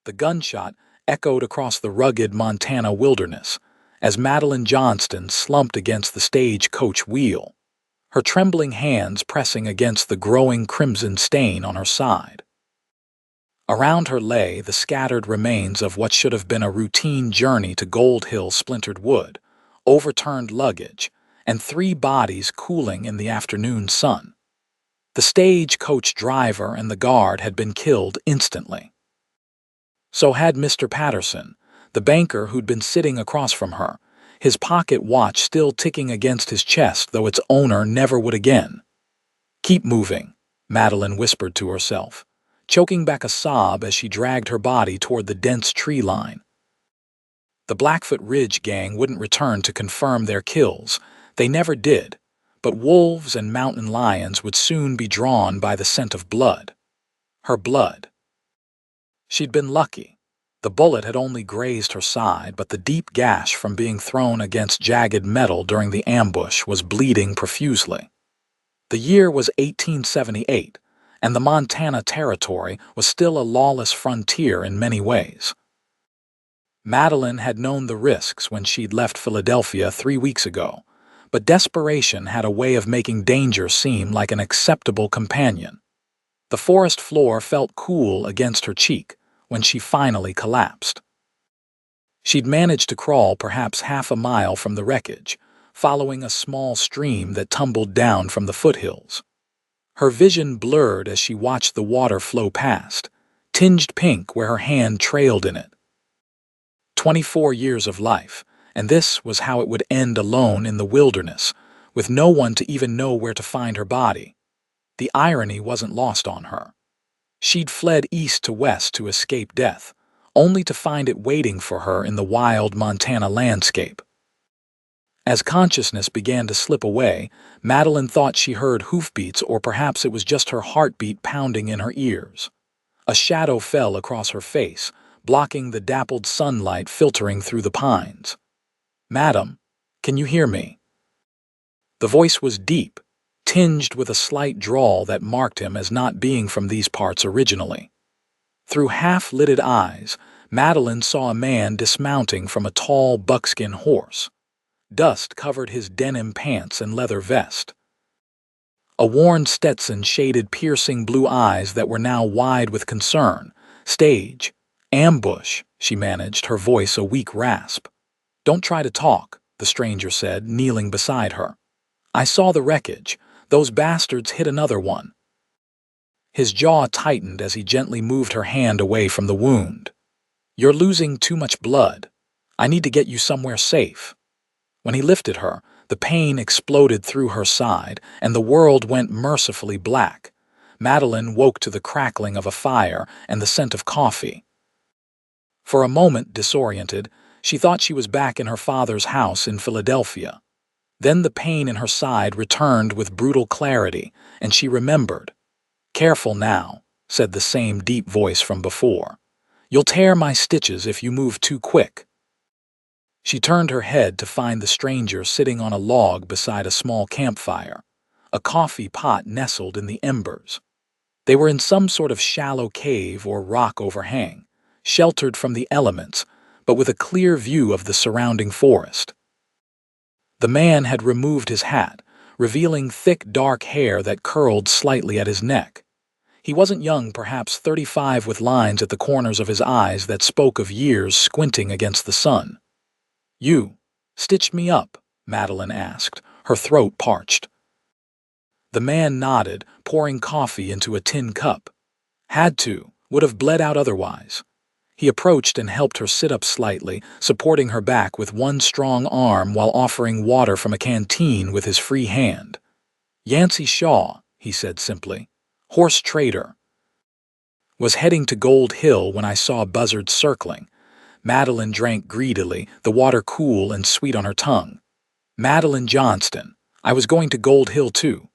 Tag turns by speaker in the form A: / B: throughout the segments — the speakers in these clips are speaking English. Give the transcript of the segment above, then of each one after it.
A: The gunshot echoed across the rugged Montana wilderness as Madeline Johnston slumped against the stagecoach wheel, her trembling hands pressing against the growing crimson stain on her side. Around her lay the scattered remains of what should have been a routine journey to Gold Hill: splintered wood, overturned luggage, and 3 bodies cooling in the afternoon sun. The stagecoach driver and the guard had been killed instantly. So had Mr. Patterson, the banker who'd been sitting across from her, his pocket watch still ticking against his chest, though its owner never would again. "Keep moving," Madeline whispered to herself, choking back a sob as she dragged her body toward the dense tree line. The Blackfoot Ridge gang wouldn't return to confirm their kills. They never did, but wolves and mountain lions would soon be drawn by the scent of blood. Her blood. She'd been lucky. The bullet had only grazed her side, but the deep gash from being thrown against jagged metal during the ambush was bleeding profusely. The year was 1878, and the Montana Territory was still a lawless frontier in many ways. Madeline had known the risks when she'd left Philadelphia 3 weeks ago, but desperation had a way of making danger seem like an acceptable companion. The forest floor felt cool against her cheek when she finally collapsed. She'd managed to crawl perhaps half a mile from the wreckage, following a small stream that tumbled down from the foothills. Her vision blurred as she watched the water flow past, tinged pink where her hand trailed in it. 24 years of life, and this was how it would end alone in the wilderness, with no one to even know where to find her body. The irony wasn't lost on her. She'd fled east to west to escape death, only to find it waiting for her in the wild Montana landscape. As consciousness began to slip away, Madeline thought she heard hoofbeats, or perhaps it was just her heartbeat pounding in her ears. A shadow fell across her face, blocking the dappled sunlight filtering through the pines. "Madam, can you hear me?" The voice was deep, tinged with a slight drawl that marked him as not being from these parts originally. Through half-lidded eyes, Madeline saw a man dismounting from a tall buckskin horse. Dust covered his denim pants and leather vest. A worn Stetson shaded piercing blue eyes that were now wide with concern. "Stage. Ambush," she managed, her voice a weak rasp. "Don't try to talk," the stranger said, kneeling beside her. "I saw the wreckage. Those bastards hit another one." His jaw tightened as he gently moved her hand away from the wound. "You're losing too much blood. I need to get you somewhere safe." When he lifted her, the pain exploded through her side, and the world went mercifully black. Madeline woke to the crackling of a fire and the scent of coffee. For a moment, disoriented, she thought she was back in her father's house in Philadelphia. Then the pain in her side returned with brutal clarity, and she remembered. "Careful now," said the same deep voice from before. "You'll tear my stitches if you move too quick." She turned her head to find the stranger sitting on a log beside a small campfire, a coffee pot nestled in the embers. They were in some sort of shallow cave or rock overhang, sheltered from the elements, but with a clear view of the surrounding forest. The man had removed his hat, revealing thick dark hair that curled slightly at his neck. He wasn't young, perhaps 35, with lines at the corners of his eyes that spoke of years squinting against the sun. "You stitched me up?" Madeline asked, her throat parched. The man nodded, pouring coffee into a tin cup. "Had to, would have bled out otherwise." He approached and helped her sit up slightly, supporting her back with one strong arm while offering water from a canteen with his free hand. "Yancey Shaw," he said simply. "Horse trader. Was heading to Gold Hill when I saw buzzards circling." Madeline drank greedily, the water cool and sweet on her tongue. "Madeline Johnston. I was going to Gold Hill too."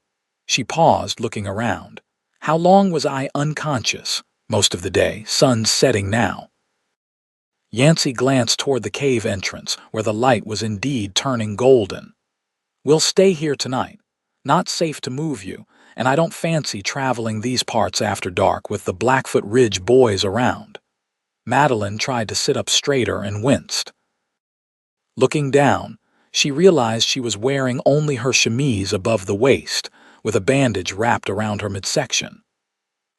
A: She paused, looking around. "How long was I unconscious?" "Most of the day. Sun's setting now." Yancey glanced toward the cave entrance, where the light was indeed turning golden. "We'll stay here tonight. Not safe to move you, and I don't fancy traveling these parts after dark with the Blackfoot Ridge boys around." Madeline tried to sit up straighter and winced. Looking down, she realized she was wearing only her chemise above the waist, with a bandage wrapped around her midsection.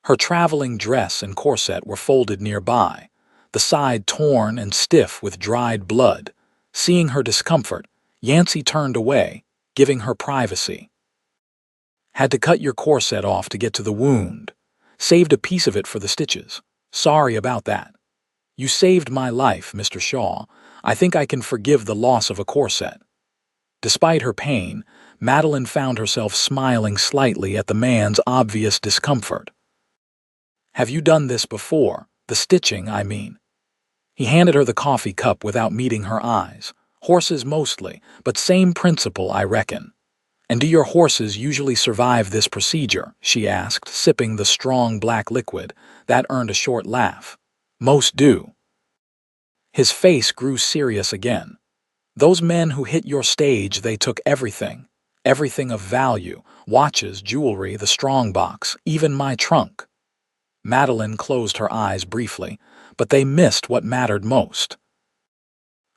A: Her traveling dress and corset were folded nearby, the side torn and stiff with dried blood. Seeing her discomfort, Yancey turned away, giving her privacy. Had to cut your corset off to get to the wound. Saved a piece of it for the stitches. Sorry about that. You saved my life, Mr. Shaw. I think I can forgive the loss of a corset. Despite her pain, Madeline found herself smiling slightly at the man's obvious discomfort. Have you done this before? The stitching, I mean. He handed her the coffee cup without meeting her eyes. Horses mostly, but same principle, I reckon. And do your horses usually survive this procedure? She asked, sipping the strong black liquid. That earned a short laugh. Most do. His face grew serious again. Those men who hit your stage, they took everything. Everything of value. Watches, jewelry, the strongbox, even my trunk. Madeline closed her eyes briefly, but they missed what mattered most.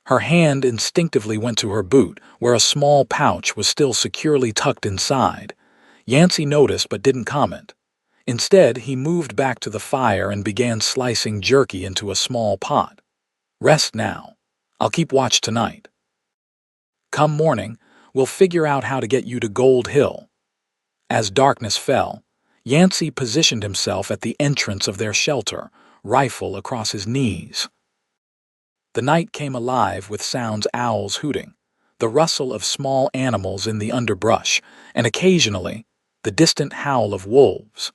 A: Her hand instinctively went to her boot, where a small pouch was still securely tucked inside. Yancey noticed but didn't comment. Instead, he moved back to the fire and began slicing jerky into a small pot. Rest now. I'll keep watch tonight. Come morning, we'll figure out how to get you to Gold Hill. As darkness fell, Yancey positioned himself at the entrance of their shelter, rifle across his knees. The night came alive with sounds: owls hooting, the rustle of small animals in the underbrush, and occasionally, the distant howl of wolves.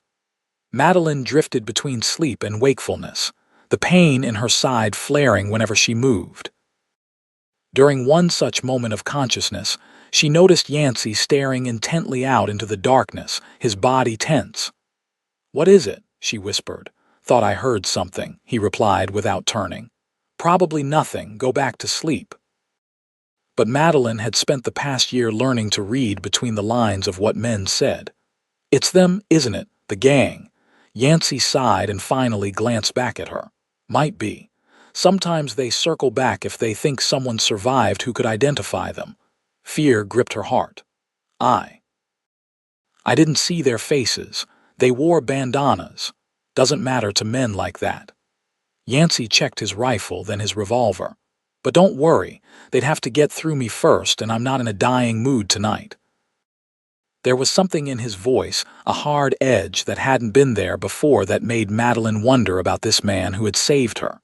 A: Madeline drifted between sleep and wakefulness, the pain in her side flaring whenever she moved. During one such moment of consciousness, she noticed Yancey staring intently out into the darkness, his body tense. "What is it?" she whispered. "Thought I heard something," he replied without turning. "Probably nothing. Go back to sleep." But Madeline had spent the past year learning to read between the lines of what men said. "It's them, isn't it? The gang." Yancey sighed and finally glanced back at her. "Might be. Sometimes they circle back if they think someone survived who could identify them." Fear gripped her heart. I didn't see their faces. They wore bandanas. Doesn't matter to men like that." Yancey checked his rifle, then his revolver. "But don't worry, they'd have to get through me first, and I'm not in a dying mood tonight." There was something in his voice, a hard edge that hadn't been there before, that made Madeline wonder about this man who had saved her.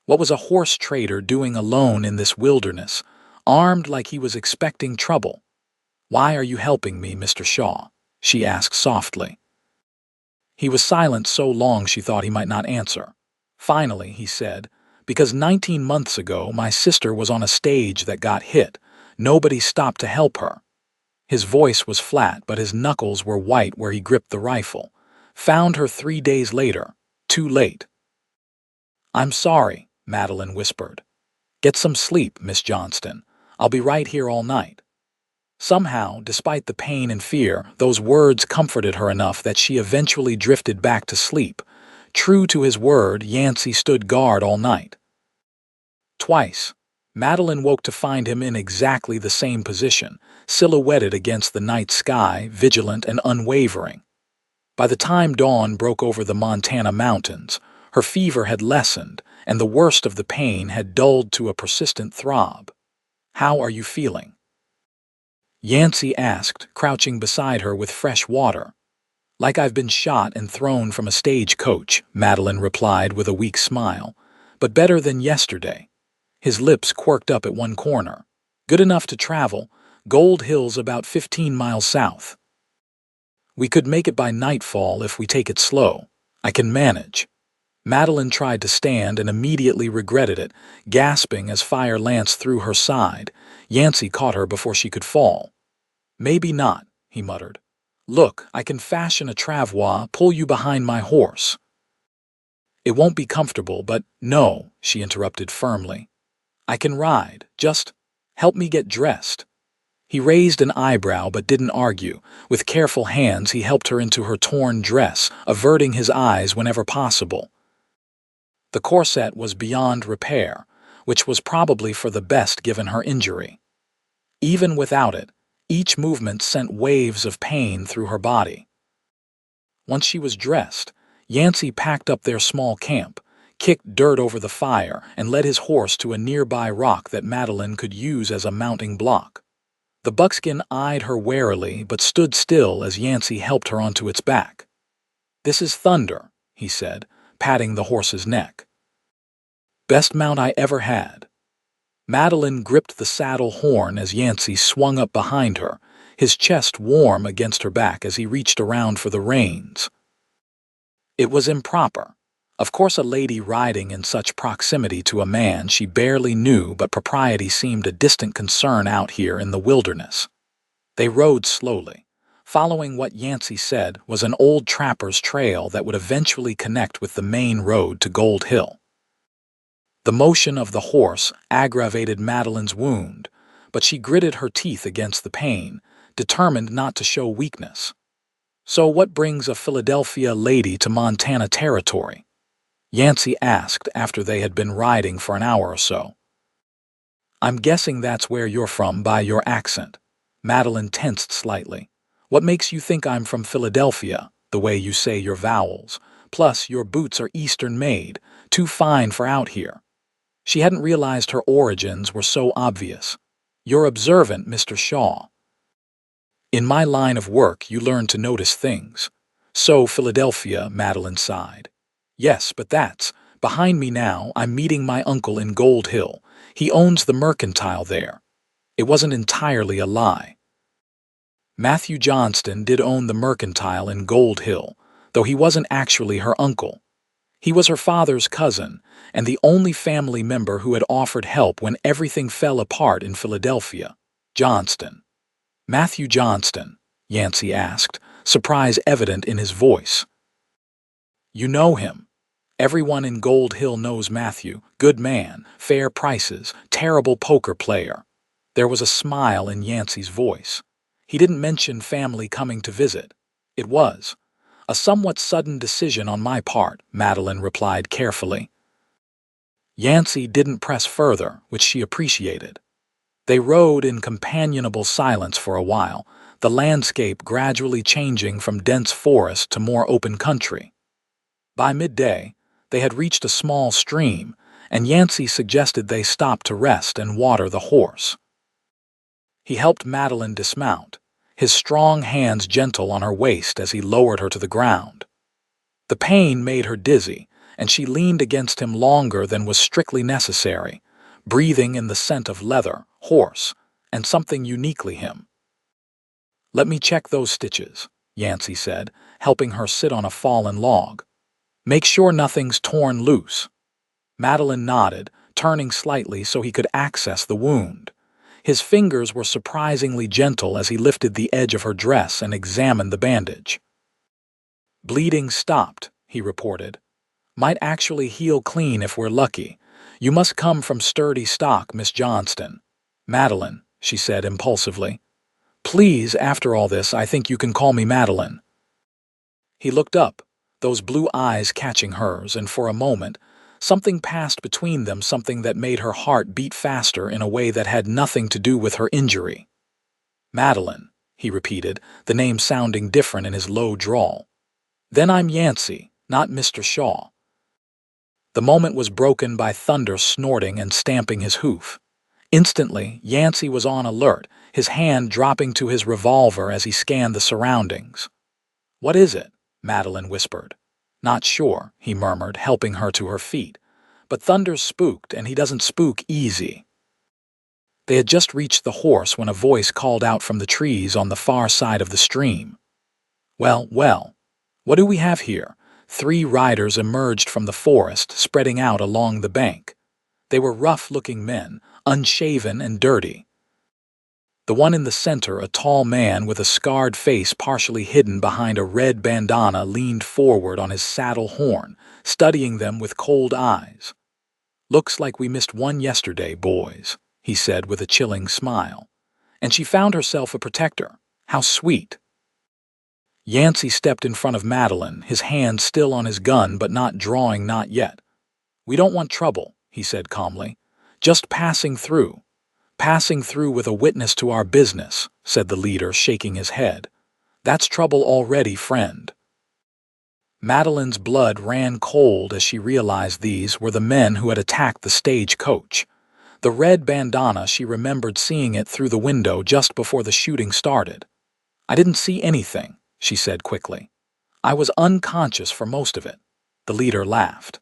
A: What was a horse trader doing alone in this wilderness, armed like he was expecting trouble? "Why are you helping me, Mr. Shaw?" she asked softly. He was silent so long she thought he might not answer. Finally, he said, "Because 19 months ago my sister was on a stage that got hit. Nobody stopped to help her." His voice was flat, but his knuckles were white where he gripped the rifle. "Found her 3 days later. Too late." "I'm sorry," Madeline whispered. "Get some sleep, Miss Johnston. I'll be right here all night." Somehow, despite the pain and fear, those words comforted her enough that she eventually drifted back to sleep. True to his word, Yancey stood guard all night. Twice, Madeline woke to find him in exactly the same position, silhouetted against the night sky, vigilant and unwavering. By the time dawn broke over the Montana mountains, her fever had lessened, and the worst of the pain had dulled to a persistent throb. "How are you feeling?" Yancey asked, crouching beside her with fresh water. "Like I've been shot and thrown from a stagecoach," Madeline replied with a weak smile. "But better than yesterday." His lips quirked up at one corner. "Good enough to travel. Gold Hill's about 15 miles south. We could make it by nightfall if we take it slow. I can manage." Madeline tried to stand and immediately regretted it, gasping as fire lanced through her side. Yancey caught her before she could fall. "Maybe not," he muttered. "Look, I can fashion a travois, pull you behind my horse." "It won't be comfortable, but—" "No," she interrupted firmly. "I can ride. Just help me get dressed." He raised an eyebrow but didn't argue. With careful hands he helped her into her torn dress, averting his eyes whenever possible. The corset was beyond repair, which was probably for the best given her injury. Even without it, each movement sent waves of pain through her body. Once she was dressed, Yancey packed up their small camp, kicked dirt over the fire, and led his horse to a nearby rock that Madeline could use as a mounting block. The buckskin eyed her warily but stood still as Yancey helped her onto its back. "This is Thunder," he said, patting the horse's neck. "Best mount I ever had." Madeline gripped the saddle horn as Yancey swung up behind her, his chest warm against her back as he reached around for the reins. It was improper. Of course, a lady riding in such proximity to a man she barely knew, but propriety seemed a distant concern out here in the wilderness. They rode slowly, following what Yancey said was an old trapper's trail that would eventually connect with the main road to Gold Hill. The motion of the horse aggravated Madeline's wound, but she gritted her teeth against the pain, determined not to show weakness. "So what brings a Philadelphia lady to Montana territory?" Yancey asked after they had been riding for an hour or so. "I'm guessing that's where you're from by your accent." Madeline tensed slightly. "What makes you think I'm from Philadelphia, the way you say your vowels? Plus, your boots are Eastern made, too fine for out here." She hadn't realized her origins were so obvious. "You're observant, Mr. Shaw." "In my line of work, you learn to notice things." "So, Philadelphia," Madeline sighed. "Yes, but that's behind me now. I'm meeting my uncle in Gold Hill. He owns the mercantile there." It wasn't entirely a lie. Matthew Johnston did own the mercantile in Gold Hill, though he wasn't actually her uncle. He was her father's cousin, and the only family member who had offered help when everything fell apart in Philadelphia. Johnston. "Matthew Johnston?" Yancey asked, surprise evident in his voice. "You know him. Everyone in Gold Hill knows Matthew. Good man, fair prices, terrible poker player." There was a smile in Yancey's voice. "He didn't mention family coming to visit." "It was a somewhat sudden decision on my part," Madeline replied carefully. Yancey didn't press further, which she appreciated. They rode in companionable silence for a while, the landscape gradually changing from dense forest to more open country. By midday, they had reached a small stream, and Yancey suggested they stop to rest and water the horse. He helped Madeline dismount, his strong hands gentle on her waist as he lowered her to the ground. The pain made her dizzy, and she leaned against him longer than was strictly necessary, breathing in the scent of leather, horse, and something uniquely him. "Let me check those stitches," Yancey said, helping her sit on a fallen log. "Make sure nothing's torn loose." Madeline nodded, turning slightly so he could access the wound. His fingers were surprisingly gentle as he lifted the edge of her dress and examined the bandage. "Bleeding stopped," he reported. "Might actually heal clean if we're lucky. You must come from sturdy stock, Miss Johnston." "Madeline," she said impulsively. "Please, after all this, I think you can call me Madeline." He looked up, those blue eyes catching hers, and for a moment, something passed between them, something that made her heart beat faster in a way that had nothing to do with her injury. "Madeline," he repeated, the name sounding different in his low drawl. "Then I'm Yancey, not Mr. Shaw." The moment was broken by Thunder snorting and stamping his hoof. Instantly, Yancey was on alert, his hand dropping to his revolver as he scanned the surroundings. "What is it?" Madeline whispered. "Not sure," he murmured, helping her to her feet. "But Thunder's spooked, and he doesn't spook easy." They had just reached the horse when a voice called out from the trees on the far side of the stream. Well, what do we have here?" 3 riders emerged from the forest, spreading out along the bank. They were rough-looking men, unshaven and dirty. The one in the center, a tall man with a scarred face partially hidden behind a red bandana, leaned forward on his saddle horn, studying them with cold eyes. "Looks like we missed one yesterday, boys," he said with a chilling smile. "And she found herself a protector. How sweet." Yancey stepped in front of Madeline, his hand still on his gun but not drawing, not yet. "We don't want trouble," he said calmly. "Just passing through. Passing through with a witness to our business," said the leader, shaking his head. "That's trouble already, friend." Madeline's blood ran cold as she realized these were the men who had attacked the stagecoach. The red bandana, she remembered seeing it through the window just before the shooting started. "I didn't see anything," she said quickly. "I was unconscious for most of it." The leader laughed.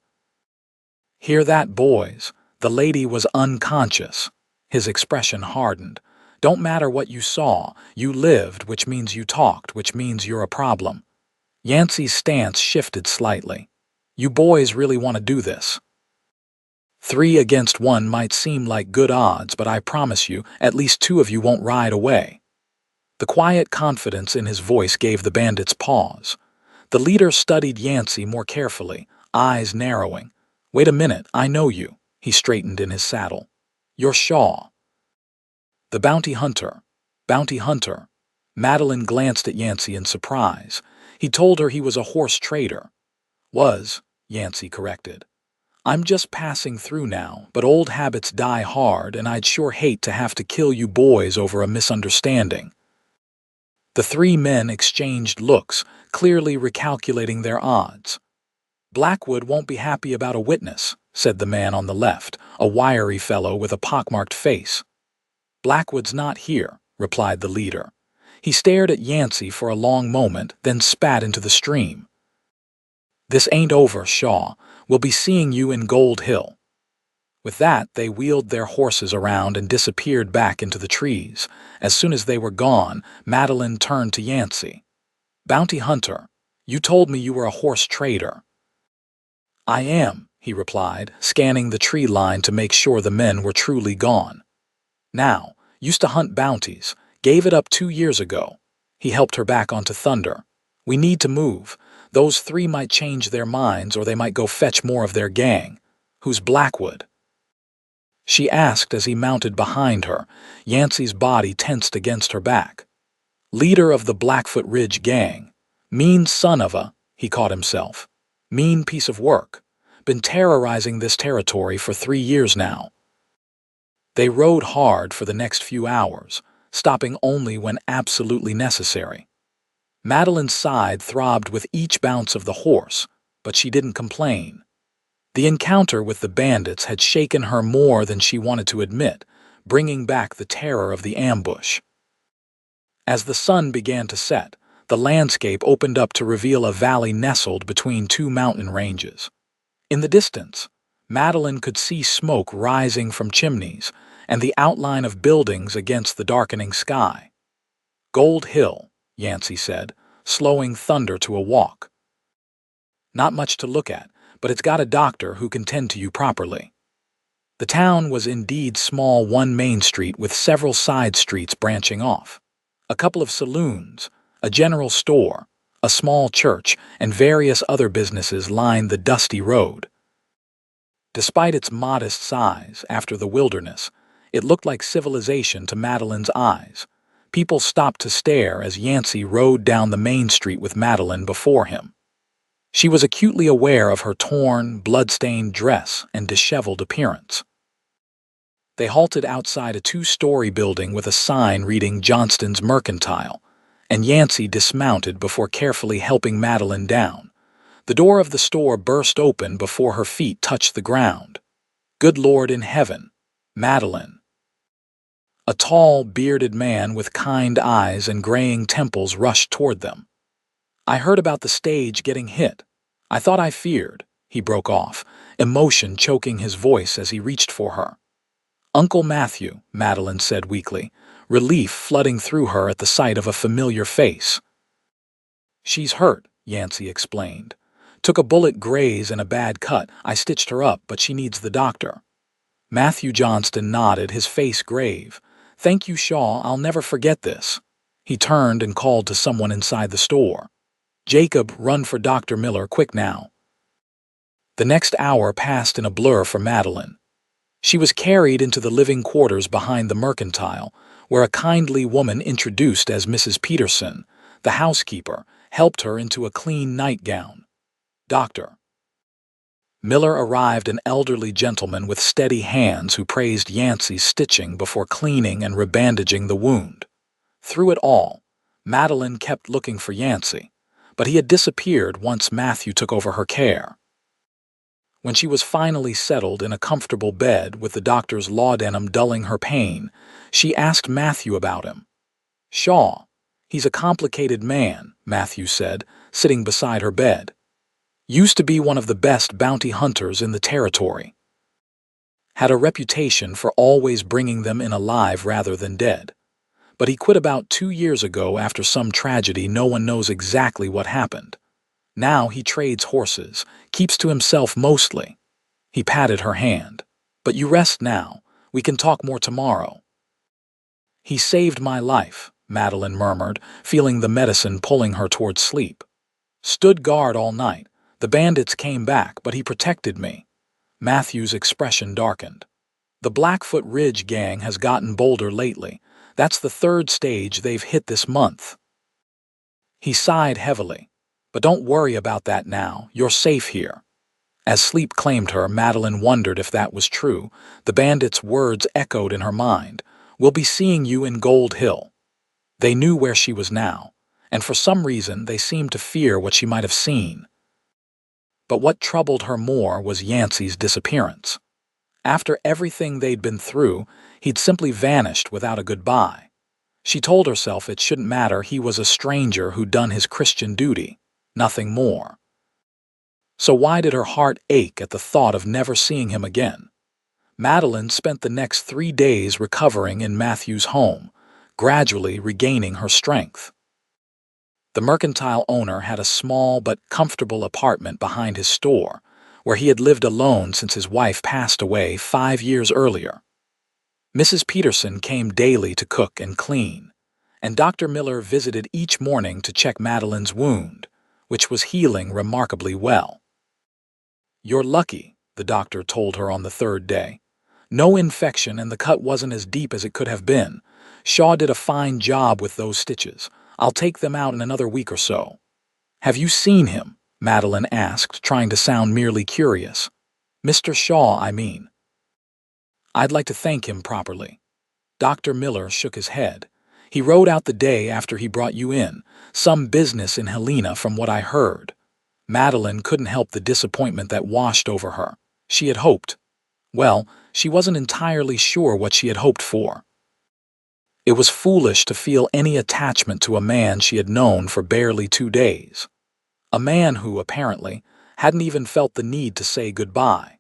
A: "Hear that, boys? The lady was unconscious." His expression hardened. "Don't matter what you saw. You lived, which means you talked, which means you're a problem." Yancey's stance shifted slightly. "You boys really want to do this? 3 against 1 might seem like good odds, but I promise you, at least 2 of you won't ride away." The quiet confidence in his voice gave the bandits pause. The leader studied Yancey more carefully, eyes narrowing. "Wait a minute, I know you." He straightened in his saddle. "You're Shaw." "The bounty hunter." "Bounty hunter." Madeline glanced at Yancey in surprise. He told her he was a horse trader. "Was," Yancey corrected. "I'm just passing through now, but old habits die hard, and I'd sure hate to have to kill you boys over a misunderstanding." The 3 men exchanged looks, clearly recalculating their odds. "Blackwood won't be happy about a witness," said the man on the left, a wiry fellow with a pockmarked face. "Blackwood's not here," replied the leader. He stared at Yancey for a long moment, then spat into the stream. "This ain't over, Shaw. We'll be seeing you in Gold Hill." With that, they wheeled their horses around and disappeared back into the trees. As soon as they were gone, Madeline turned to Yancey. "Bounty hunter, you told me you were a horse trader." "I am," he replied, scanning the tree line to make sure the men were truly gone. "Now, used to hunt bounties, gave it up 2 years ago." He helped her back onto Thunder. "We need to move. Those 3 might change their minds, or they might go fetch more of their gang. Who's Blackwood?" she asked as he mounted behind her. Yancey's body tensed against her back. "Leader of the Blackfoot Ridge gang. Mean son of a," he caught himself. "Mean piece of work. Been terrorizing this territory for 3 years now." They rode hard for the next few hours, stopping only when absolutely necessary. Madeline's side throbbed with each bounce of the horse, but she didn't complain. The encounter with the bandits had shaken her more than she wanted to admit, bringing back the terror of the ambush. As the sun began to set, the landscape opened up to reveal a valley nestled between 2 mountain ranges. In the distance, Madeline could see smoke rising from chimneys and the outline of buildings against the darkening sky. "Gold Hill," Yancey said, slowing Thunder to a walk. "Not much to look at, but it's got a doctor who can tend to you properly." The town was indeed small, one main street with several side streets branching off. A couple of saloons, a general store, a small church, and various other businesses lined the dusty road. Despite its modest size after the wilderness, it looked like civilization to Madeline's eyes. People stopped to stare as Yancey rode down the main street with Madeline before him. She was acutely aware of her torn, blood-stained dress and disheveled appearance. They halted outside a 2-story building with a sign reading Johnston's Mercantile, and Yancey dismounted before carefully helping Madeline down. The door of the store burst open before her feet touched the ground. "Good Lord in heaven, Madeline." A tall, bearded man with kind eyes and graying temples rushed toward them. "I heard about the stage getting hit. I thought I feared," he broke off, emotion choking his voice as he reached for her. "Uncle Matthew," Madeline said weakly, relief flooding through her at the sight of a familiar face. "She's hurt," Yancey explained. "Took a bullet graze and a bad cut. I stitched her up, but she needs the doctor." Matthew Johnston nodded, his face grave. "Thank you, Shaw. I'll never forget this." He turned and called to someone inside the store. "Jacob, run for Dr. Miller, quick now." The next hour passed in a blur for Madeline. She was carried into the living quarters behind the Mercantile, where a kindly woman introduced as Mrs. Peterson, the housekeeper, helped her into a clean nightgown. "Doctor." Miller arrived, an elderly gentleman with steady hands who praised Yancey's stitching before cleaning and rebandaging the wound. Through it all, Madeline kept looking for Yancey, but he had disappeared once Matthew took over her care. When she was finally settled in a comfortable bed with the doctor's laudanum dulling her pain, she asked Matthew about him. "Shaw. He's a complicated man," Matthew said, sitting beside her bed. "Used to be one of the best bounty hunters in the territory. Had a reputation for always bringing them in alive rather than dead. But he quit about 2 years ago after some tragedy. No one knows exactly what happened. Now he trades horses, keeps to himself mostly." He patted her hand. "But you rest now. We can talk more tomorrow." "He saved my life," Madeline murmured, feeling the medicine pulling her toward sleep. "Stood guard all night. The bandits came back, but he protected me." Matthew's expression darkened. "The Blackfoot Ridge gang has gotten bolder lately. That's the third stage they've hit this month." He sighed heavily. "But don't worry about that now. You're safe here." As sleep claimed her, Madeline wondered if that was true. The bandits' words echoed in her mind. "We'll be seeing you in Gold Hill." They knew where she was now, and for some reason they seemed to fear what she might have seen. But what troubled her more was Yancey's disappearance. After everything they'd been through, he'd simply vanished without a goodbye. She told herself it shouldn't matter. He was a stranger who'd done his Christian duty, nothing more. So why did her heart ache at the thought of never seeing him again? Madeline spent the next 3 days recovering in Matthew's home, gradually regaining her strength. The mercantile owner had a small but comfortable apartment behind his store, where he had lived alone since his wife passed away 5 years earlier. Mrs. Peterson came daily to cook and clean, and Dr. Miller visited each morning to check Madeline's wound, which was healing remarkably well. "You're lucky," the doctor told her on the third day. "No infection, and the cut wasn't as deep as it could have been. Shaw did a fine job with those stitches. I'll take them out in another week or so." "Have you seen him?" Madeline asked, trying to sound merely curious. "Mr. Shaw, I mean." "I'd like to thank him properly." Dr. Miller shook his head. "He rode out the day after he brought you in. Some business in Helena, from what I heard." Madeline couldn't help the disappointment that washed over her. She had hoped. Well, she wasn't entirely sure what she had hoped for. It was foolish to feel any attachment to a man she had known for barely 2 days. A man who, apparently, hadn't even felt the need to say goodbye.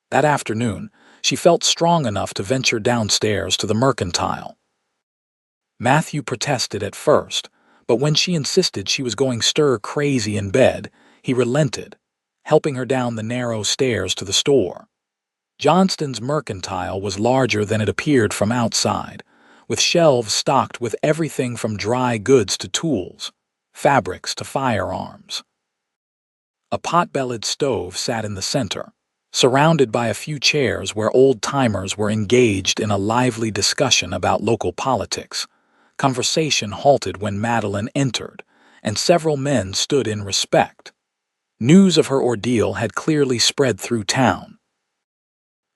A: That afternoon, she felt strong enough to venture downstairs to the mercantile. Matthew protested at first, but when she insisted she was going stir-crazy in bed, he relented, helping her down the narrow stairs to the store. Johnston's mercantile was larger than it appeared from outside, with shelves stocked with everything from dry goods to tools, fabrics to firearms. A pot-bellied stove sat in the center, surrounded by a few chairs where old-timers were engaged in a lively discussion about local politics. Conversation halted when Madeline entered, and several men stood in respect. News of her ordeal had clearly spread through town.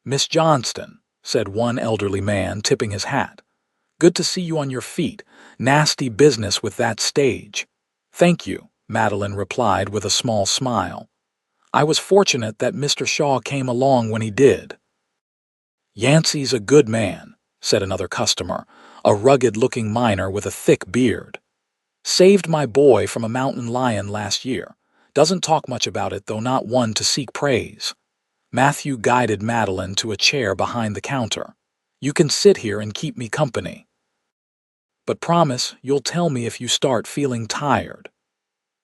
A: "Miss Johnston," said one elderly man, tipping his hat. "Good to see you on your feet. Nasty business with that stage." "Thank you," Madeline replied with a small smile. "I was fortunate that Mr. Shaw came along when he did." "Yancey's a good man," said another customer, a rugged-looking miner with a thick beard. "Saved my boy from a mountain lion last year. Doesn't talk much about it, though not one to seek praise." Matthew guided Madeline to a chair behind the counter. "You can sit here and keep me company. But promise you'll tell me if you start feeling tired."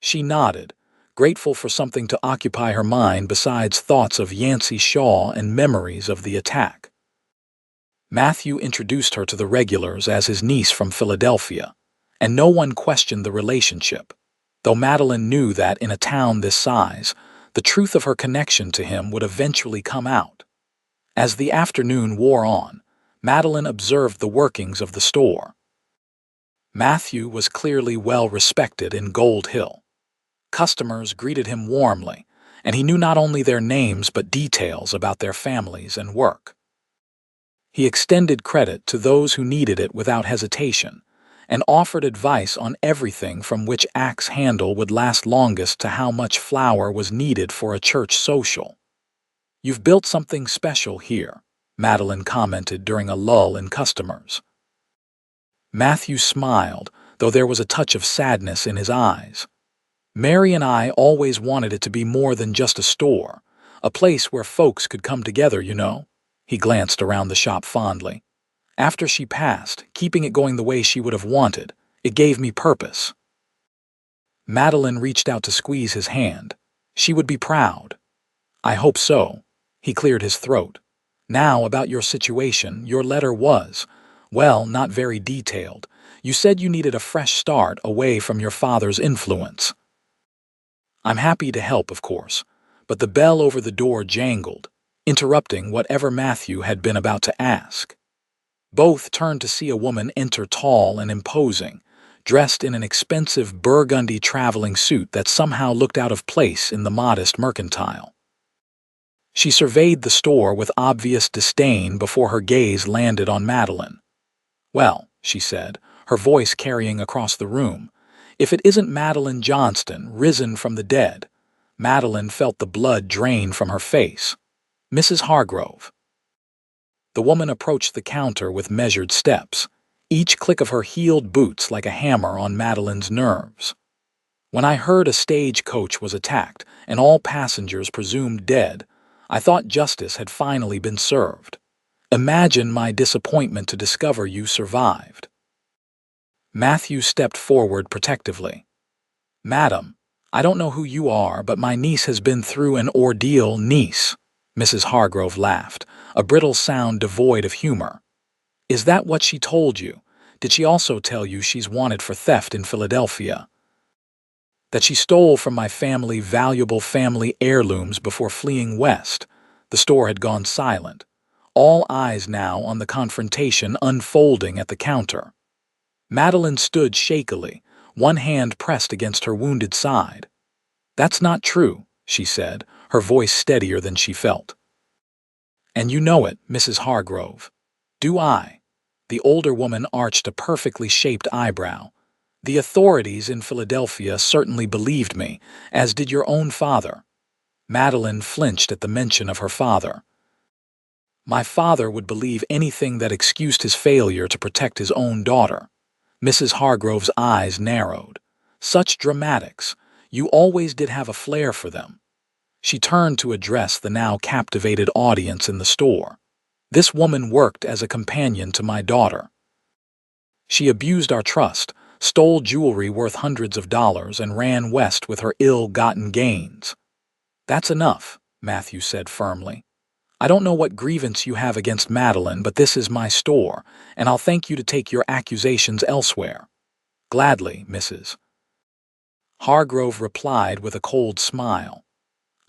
A: She nodded, grateful for something to occupy her mind besides thoughts of Yancey Shaw and memories of the attack. Matthew introduced her to the regulars as his niece from Philadelphia, and no one questioned the relationship, though Madeline knew that in a town this size, the truth of her connection to him would eventually come out. As the afternoon wore on, Madeline observed the workings of the store. Matthew was clearly well respected in Gold Hill. Customers greeted him warmly, and he knew not only their names but details about their families and work. He extended credit to those who needed it without hesitation, and offered advice on everything from which axe handle would last longest to how much flour was needed for a church social. "You've built something special here," Madeline commented during a lull in customers. Matthew smiled, though there was a touch of sadness in his eyes. "Mary and I always wanted it to be more than just a store, a place where folks could come together, you know." He glanced around the shop fondly. "After she passed, keeping it going the way she would have wanted, it gave me purpose." Madeline reached out to squeeze his hand. She would be proud. "I hope so." He cleared his throat. "Now, about your situation, your letter was, well, not very detailed. You said you needed a fresh start away from your father's influence." "I'm happy to help, of course," but the bell over the door jangled, interrupting whatever Matthew had been about to ask. Both turned to see a woman enter, tall and imposing, dressed in an expensive burgundy traveling suit that somehow looked out of place in the modest mercantile. She surveyed the store with obvious disdain before her gaze landed on Madeline. "Well," she said, her voice carrying across the room, "if it isn't Madeline Johnston, risen from the dead." Madeline felt the blood drain from her face. "Mrs. Hargrove." The woman approached the counter with measured steps, each click of her heeled boots like a hammer on Madeline's nerves. "When I heard a stagecoach was attacked and all passengers presumed dead, I thought justice had finally been served. Imagine my disappointment to discover you survived." Matthew stepped forward protectively. "Madam, I don't know who you are, but my niece has been through an ordeal." "Niece?" Mrs. Hargrove laughed, a brittle sound devoid of humor. "Is that what she told you? Did she also tell you she's wanted for theft in Philadelphia? That she stole from my family valuable family heirlooms before fleeing west?" The store had gone silent, all eyes now on the confrontation unfolding at the counter. Madeline stood shakily, one hand pressed against her wounded side. "That's not true," she said, her voice steadier than she felt. "And you know it, Mrs. Hargrove." "Do I?" The older woman arched a perfectly shaped eyebrow. "The authorities in Philadelphia certainly believed me, as did your own father." Madeline flinched at the mention of her father. "My father would believe anything that excused his failure to protect his own daughter." Mrs. Hargrove's eyes narrowed. "Such dramatics. You always did have a flair for them." She turned to address the now captivated audience in the store. "This woman worked as a companion to my daughter. She abused our trust, stole jewelry worth hundreds of dollars, and ran west with her ill-gotten gains." "That's enough," Matthew said firmly. "I don't know what grievance you have against Madeline, but this is my store, and I'll thank you to take your accusations elsewhere." "Gladly, Mrs." Hargrove replied with a cold smile.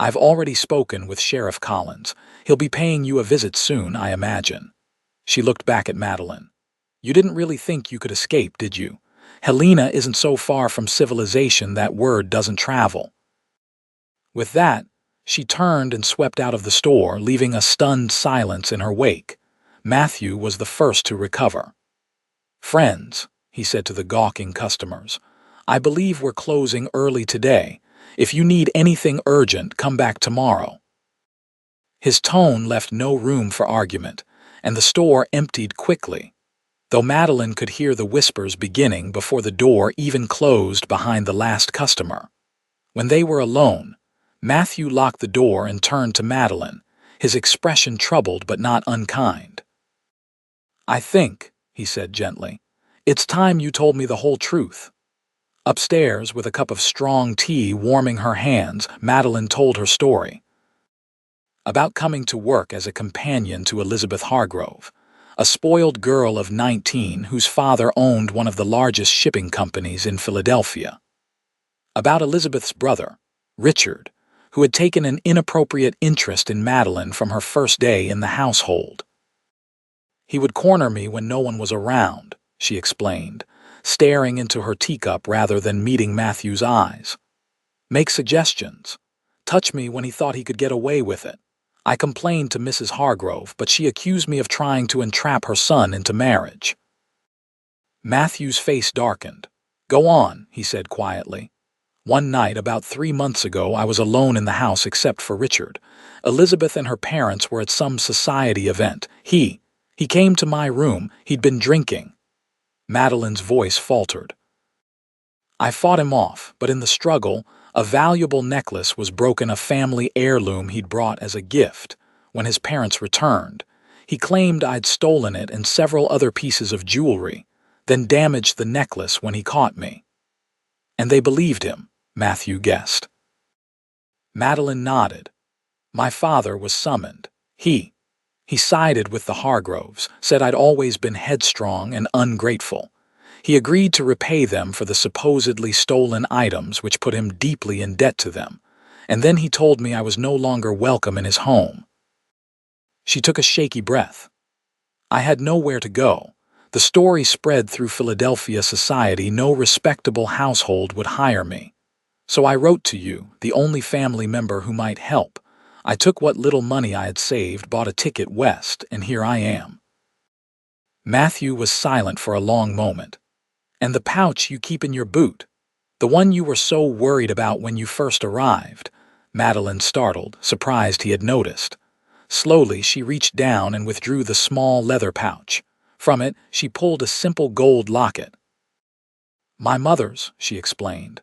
A: "I've already spoken with Sheriff Collins. He'll be paying you a visit soon, I imagine." She looked back at Madeline. "You didn't really think you could escape, did you? Helena isn't so far from civilization that word doesn't travel." With that, she turned and swept out of the store, leaving a stunned silence in her wake. Matthew was the first to recover. "Friends," he said to the gawking customers, "I believe we're closing early today. If you need anything urgent, come back tomorrow." His tone left no room for argument, and the store emptied quickly, though Madeline could hear the whispers beginning before the door even closed behind the last customer. When they were alone, Matthew locked the door and turned to Madeline, his expression troubled but not unkind. "I think," he said gently, "it's time you told me the whole truth." Upstairs, with a cup of strong tea warming her hands, Madeline told her story. About coming to work as a companion to Elizabeth Hargrove, a spoiled girl of 19 whose father owned one of the largest shipping companies in Philadelphia. About Elizabeth's brother, Richard, who had taken an inappropriate interest in Madeline from her first day in the household. "He would corner me when no one was around," she explained, staring into her teacup rather than meeting Matthew's eyes. "Make suggestions. touch me when he thought he could get away with it. I complained to Mrs. Hargrove, but she accused me of trying to entrap her son into marriage." Matthew's face darkened. "Go on," he said quietly. "One night, about 3 months ago, I was alone in the house except for Richard. Elizabeth and her parents were at some society event. He came to my room. He'd been drinking." Madeline's voice faltered. "I fought him off, but in the struggle, a valuable necklace was broken, a family heirloom he'd brought as a gift. When his parents returned, he claimed I'd stolen it and several other pieces of jewelry, then damaged the necklace when he caught me." "And they believed him," Matthew guessed. Madeline nodded. "My father was summoned. He sided with the Hargroves, said I'd always been headstrong and ungrateful. He agreed to repay them for the supposedly stolen items, which put him deeply in debt to them, and then he told me I was no longer welcome in his home." She took a shaky breath. "I had nowhere to go. The story spread through Philadelphia society. No respectable household would hire me. So I wrote to you, the only family member who might help. I took what little money I had saved, bought a ticket west, and here I am." Matthew was silent for a long moment. "And the pouch you keep in your boot? The one you were so worried about when you first arrived?" Madeline startled, surprised he had noticed. Slowly, she reached down and withdrew the small leather pouch. From it, she pulled a simple gold locket. "My mother's," she explained.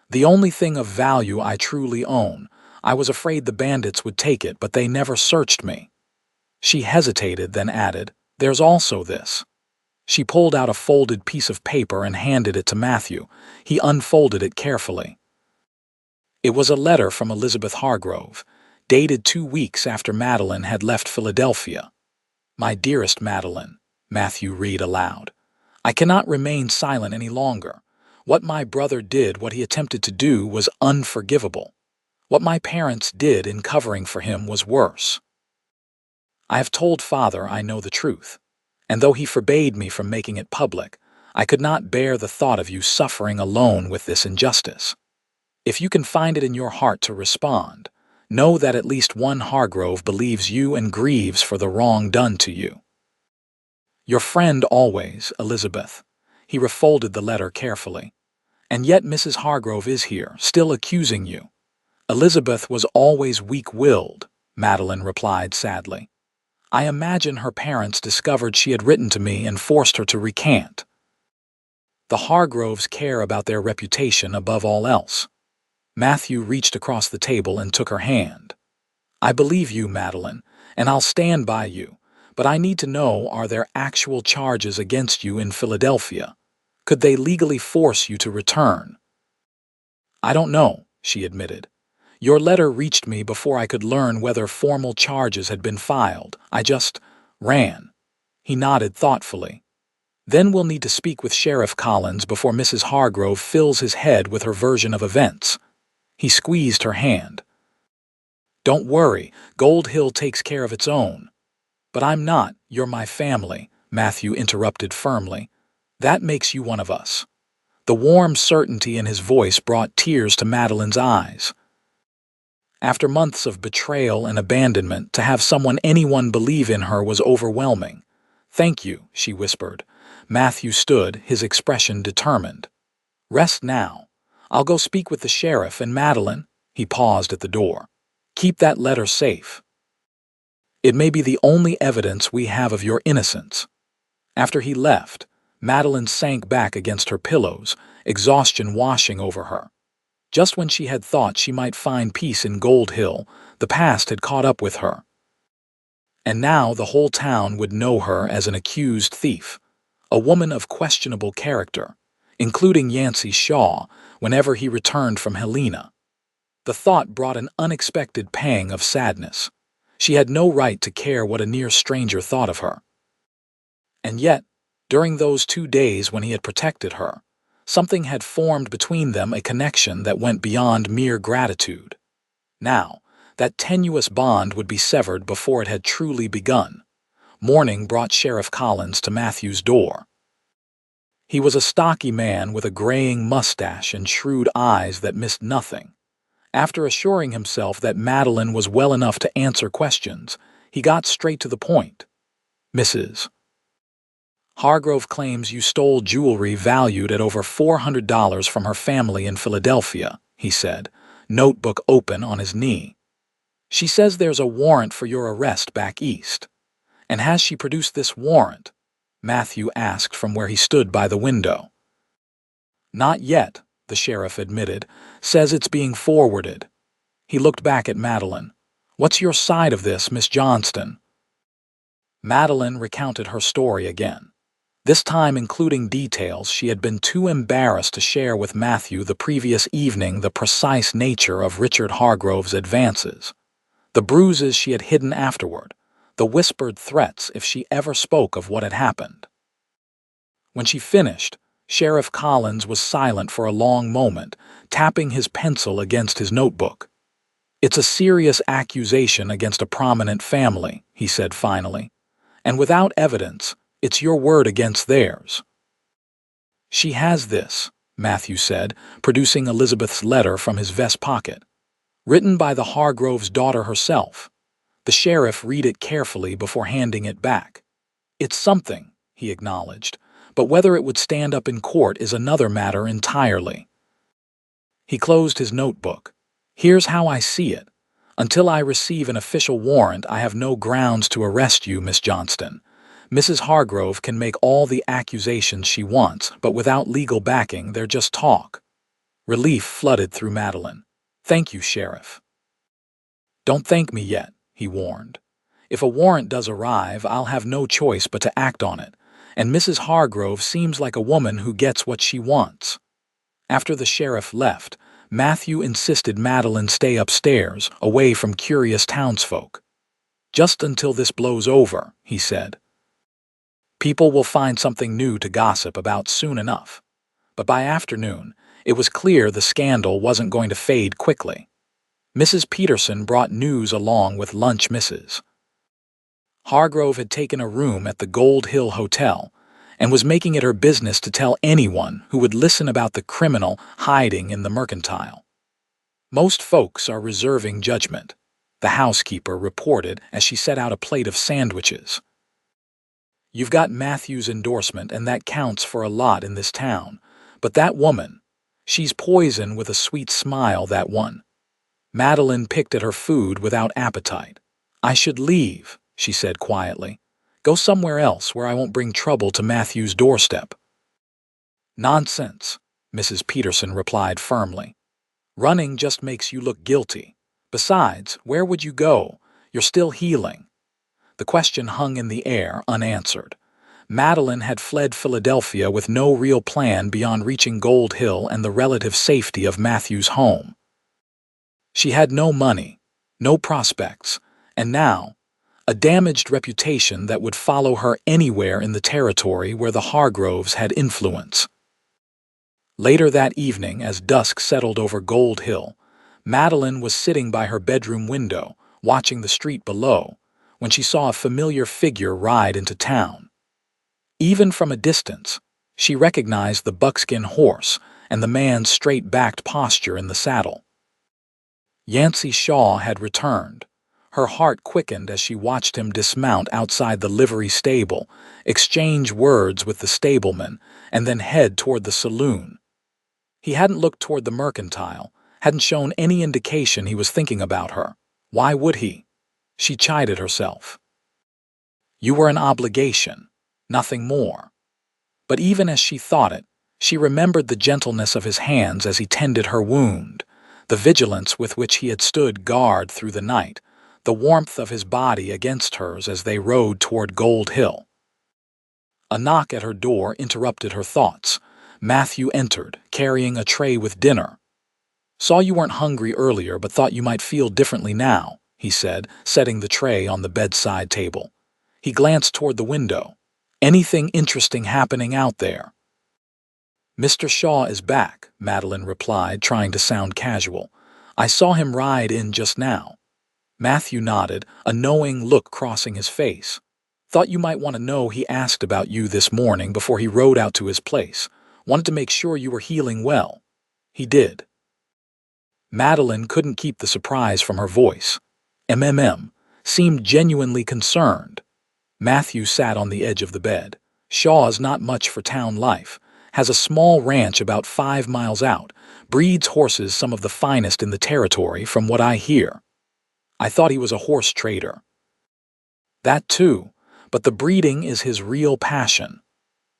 A: "The only thing of value I truly own. I was afraid the bandits would take it, but they never searched me." She hesitated, then added, "There's also this." She pulled out a folded piece of paper and handed it to Matthew. He unfolded it carefully. It was a letter from Elizabeth Hargrove, dated 2 weeks after Madeline had left Philadelphia. "My dearest Madeline," Matthew read aloud, "I cannot remain silent any longer. What my brother did, what he attempted to do, was unforgivable. What my parents did in covering for him was worse. I have told Father I know the truth, and though he forbade me from making it public, I could not bear the thought of you suffering alone with this injustice. If you can find it in your heart to respond, know that at least one Hargrove believes you and grieves for the wrong done to you. Your friend always, Elizabeth." He refolded the letter carefully. "And yet Mrs. Hargrove is here, still accusing you." "Elizabeth was always weak-willed," Madeline replied sadly. "I imagine her parents discovered she had written to me and forced her to recant. The Hargroves care about their reputation above all else." Matthew reached across the table and took her hand. "I believe you, Madeline, and I'll stand by you, but I need to know, are there actual charges against you in Philadelphia? Could they legally force you to return?" "I don't know," she admitted. "Your letter reached me before I could learn whether formal charges had been filed. I just ran." He nodded thoughtfully. "Then we'll need to speak with Sheriff Collins before Mrs. Hargrove fills his head with her version of events." He squeezed her hand. "Don't worry, Gold Hill takes care of its own." "But I'm not. You're my family," Matthew interrupted firmly. "That makes you one of us." The warm certainty in his voice brought tears to Madeline's eyes. After months of betrayal and abandonment, to have anyone believe in her was overwhelming. "Thank you," she whispered. Matthew stood, his expression determined. "Rest now. I'll go speak with the sheriff, and Madeline," he paused at the door, "keep that letter safe. It may be the only evidence we have of your innocence." After he left, Madeline sank back against her pillows, exhaustion washing over her. Just when she had thought she might find peace in Gold Hill, the past had caught up with her. And now the whole town would know her as an accused thief, a woman of questionable character, including Yancey Shaw, whenever he returned from Helena. The thought brought an unexpected pang of sadness. She had no right to care what a near stranger thought of her. And yet, during those 2 days when he had protected her, something had formed between them, a connection that went beyond mere gratitude. Now, that tenuous bond would be severed before it had truly begun. Morning brought Sheriff Collins to Matthew's door. He was a stocky man with a graying mustache and shrewd eyes that missed nothing. After assuring himself that Madeline was well enough to answer questions, he got straight to the point. Mrs. Hargrove claims you stole jewelry valued at over $400 from her family in Philadelphia, he said, notebook open on his knee. She says there's a warrant for your arrest back east. And has she produced this warrant? Matthew asked from where he stood by the window. Not yet, the sheriff admitted, says it's being forwarded. He looked back at Madeline. What's your side of this, Miss Johnston? Madeline recounted her story again, this time including details she had been too embarrassed to share with Matthew the previous evening, the precise nature of Richard Hargrove's advances, the bruises she had hidden afterward, the whispered threats if she ever spoke of what had happened. When she finished, Sheriff Collins was silent for a long moment, tapping his pencil against his notebook. It's a serious accusation against a prominent family, he said finally, and without evidence, it's your word against theirs. She has this, Matthew said, producing Elizabeth's letter from his vest pocket. Written by the Hargrove's daughter herself. The sheriff read it carefully before handing it back. It's something, he acknowledged, but whether it would stand up in court is another matter entirely. He closed his notebook. Here's how I see it. Until I receive an official warrant, I have no grounds to arrest you, Miss Johnston. Mrs. Hargrove can make all the accusations she wants, but without legal backing, they're just talk. Relief flooded through Madeline. Thank you, Sheriff. Don't thank me yet, he warned. If a warrant does arrive, I'll have no choice but to act on it, and Mrs. Hargrove seems like a woman who gets what she wants. After the sheriff left, Matthew insisted Madeline stay upstairs, away from curious townsfolk. Just until this blows over, he said. People will find something new to gossip about soon enough. But by afternoon, it was clear the scandal wasn't going to fade quickly. Mrs. Peterson brought news along with lunch misses. Hargrove had taken a room at the Gold Hill Hotel and was making it her business to tell anyone who would listen about the criminal hiding in the Mercantile. Most folks are reserving judgment, the housekeeper reported as she set out a plate of sandwiches. You've got Matthew's endorsement, and that counts for a lot in this town. But that woman, she's poison with a sweet smile, that one. Madeline picked at her food without appetite. I should leave, she said quietly. Go somewhere else where I won't bring trouble to Matthew's doorstep. Nonsense, Mrs. Peterson replied firmly. Running just makes you look guilty. Besides, where would you go? You're still healing. The question hung in the air, unanswered. Madeline had fled Philadelphia with no real plan beyond reaching Gold Hill and the relative safety of Matthew's home. She had no money, no prospects, and now, a damaged reputation that would follow her anywhere in the territory where the Hargroves had influence. Later that evening, as dusk settled over Gold Hill, Madeline was sitting by her bedroom window, watching the street below, when she saw a familiar figure ride into town. Even from a distance, she recognized the buckskin horse and the man's straight-backed posture in the saddle. Yancey Shaw had returned. Her heart quickened as she watched him dismount outside the livery stable, exchange words with the stableman, and then head toward the saloon. He hadn't looked toward the Mercantile, hadn't shown any indication he was thinking about her. Why would he? She chided herself. You were an obligation, nothing more. But even as she thought it, she remembered the gentleness of his hands as he tended her wound, the vigilance with which he had stood guard through the night, the warmth of his body against hers as they rode toward Gold Hill. A knock at her door interrupted her thoughts. Matthew entered, carrying a tray with dinner. Saw you weren't hungry earlier, but thought you might feel differently now, he said, setting the tray on the bedside table. He glanced toward the window. Anything interesting happening out there? Mr. Shaw is back, Madeline replied, trying to sound casual. I saw him ride in just now. Matthew nodded, a knowing look crossing his face. Thought you might want to know he asked about you this morning before he rode out to his place. Wanted to make sure you were healing well. He did. Madeline couldn't keep the surprise from her voice. Seemed genuinely concerned. Matthew sat on the edge of the bed. Shaw's not much for town life. Has a small ranch about 5 miles out. Breeds horses some of the finest in the territory, from what I hear. I thought he was a horse trader. That too, but the breeding is his real passion.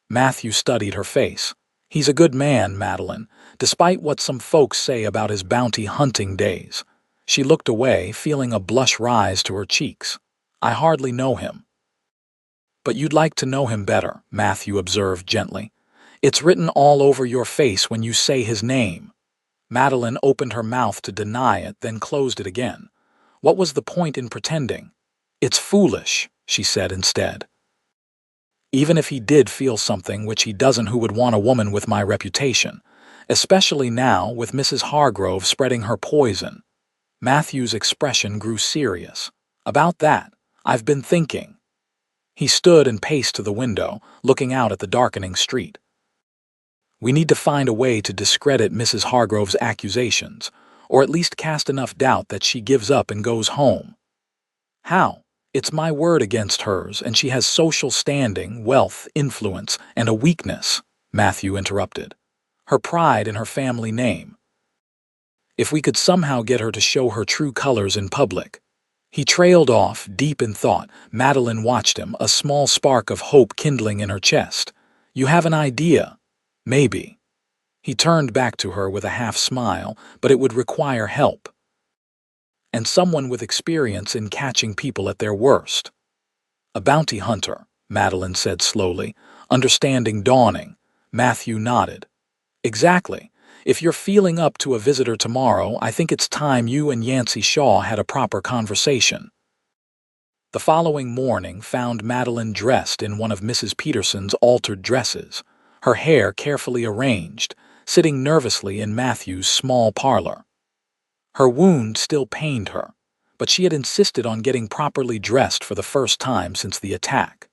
A: Matthew studied her face. He's a good man, Madeline, despite what some folks say about his bounty hunting days. She looked away, feeling a blush rise to her cheeks. I hardly know him. But you'd like to know him better, Matthew observed gently. It's written all over your face when you say his name. Madeline opened her mouth to deny it, then closed it again. What was the point in pretending? It's foolish, she said instead. Even if he did feel something, which he doesn't, who would want a woman with my reputation? Especially now, with Mrs. Hargrove spreading her poison. Matthew's expression grew serious. About that, I've been thinking. He stood and paced to the window, looking out at the darkening street. We need to find a way to discredit Mrs. Hargrove's accusations, or at least cast enough doubt that she gives up and goes home. How? It's my word against hers, and she has social standing, wealth, influence, and a weakness, Matthew interrupted. Her pride in her family name. If we could somehow get her to show her true colors in public. He trailed off, deep in thought. Madeline watched him, a small spark of hope kindling in her chest. You have an idea? Maybe. He turned back to her with a half smile, but it would require help. And someone with experience in catching people at their worst. A bounty hunter, Madeline said slowly, understanding dawning. Matthew nodded. Exactly. If you're feeling up to a visitor tomorrow, I think it's time you and Yancey Shaw had a proper conversation. The following morning found Madeline dressed in one of Mrs. Peterson's altered dresses, her hair carefully arranged, sitting nervously in Matthew's small parlor. Her wound still pained her, but she had insisted on getting properly dressed for the first time since the attack.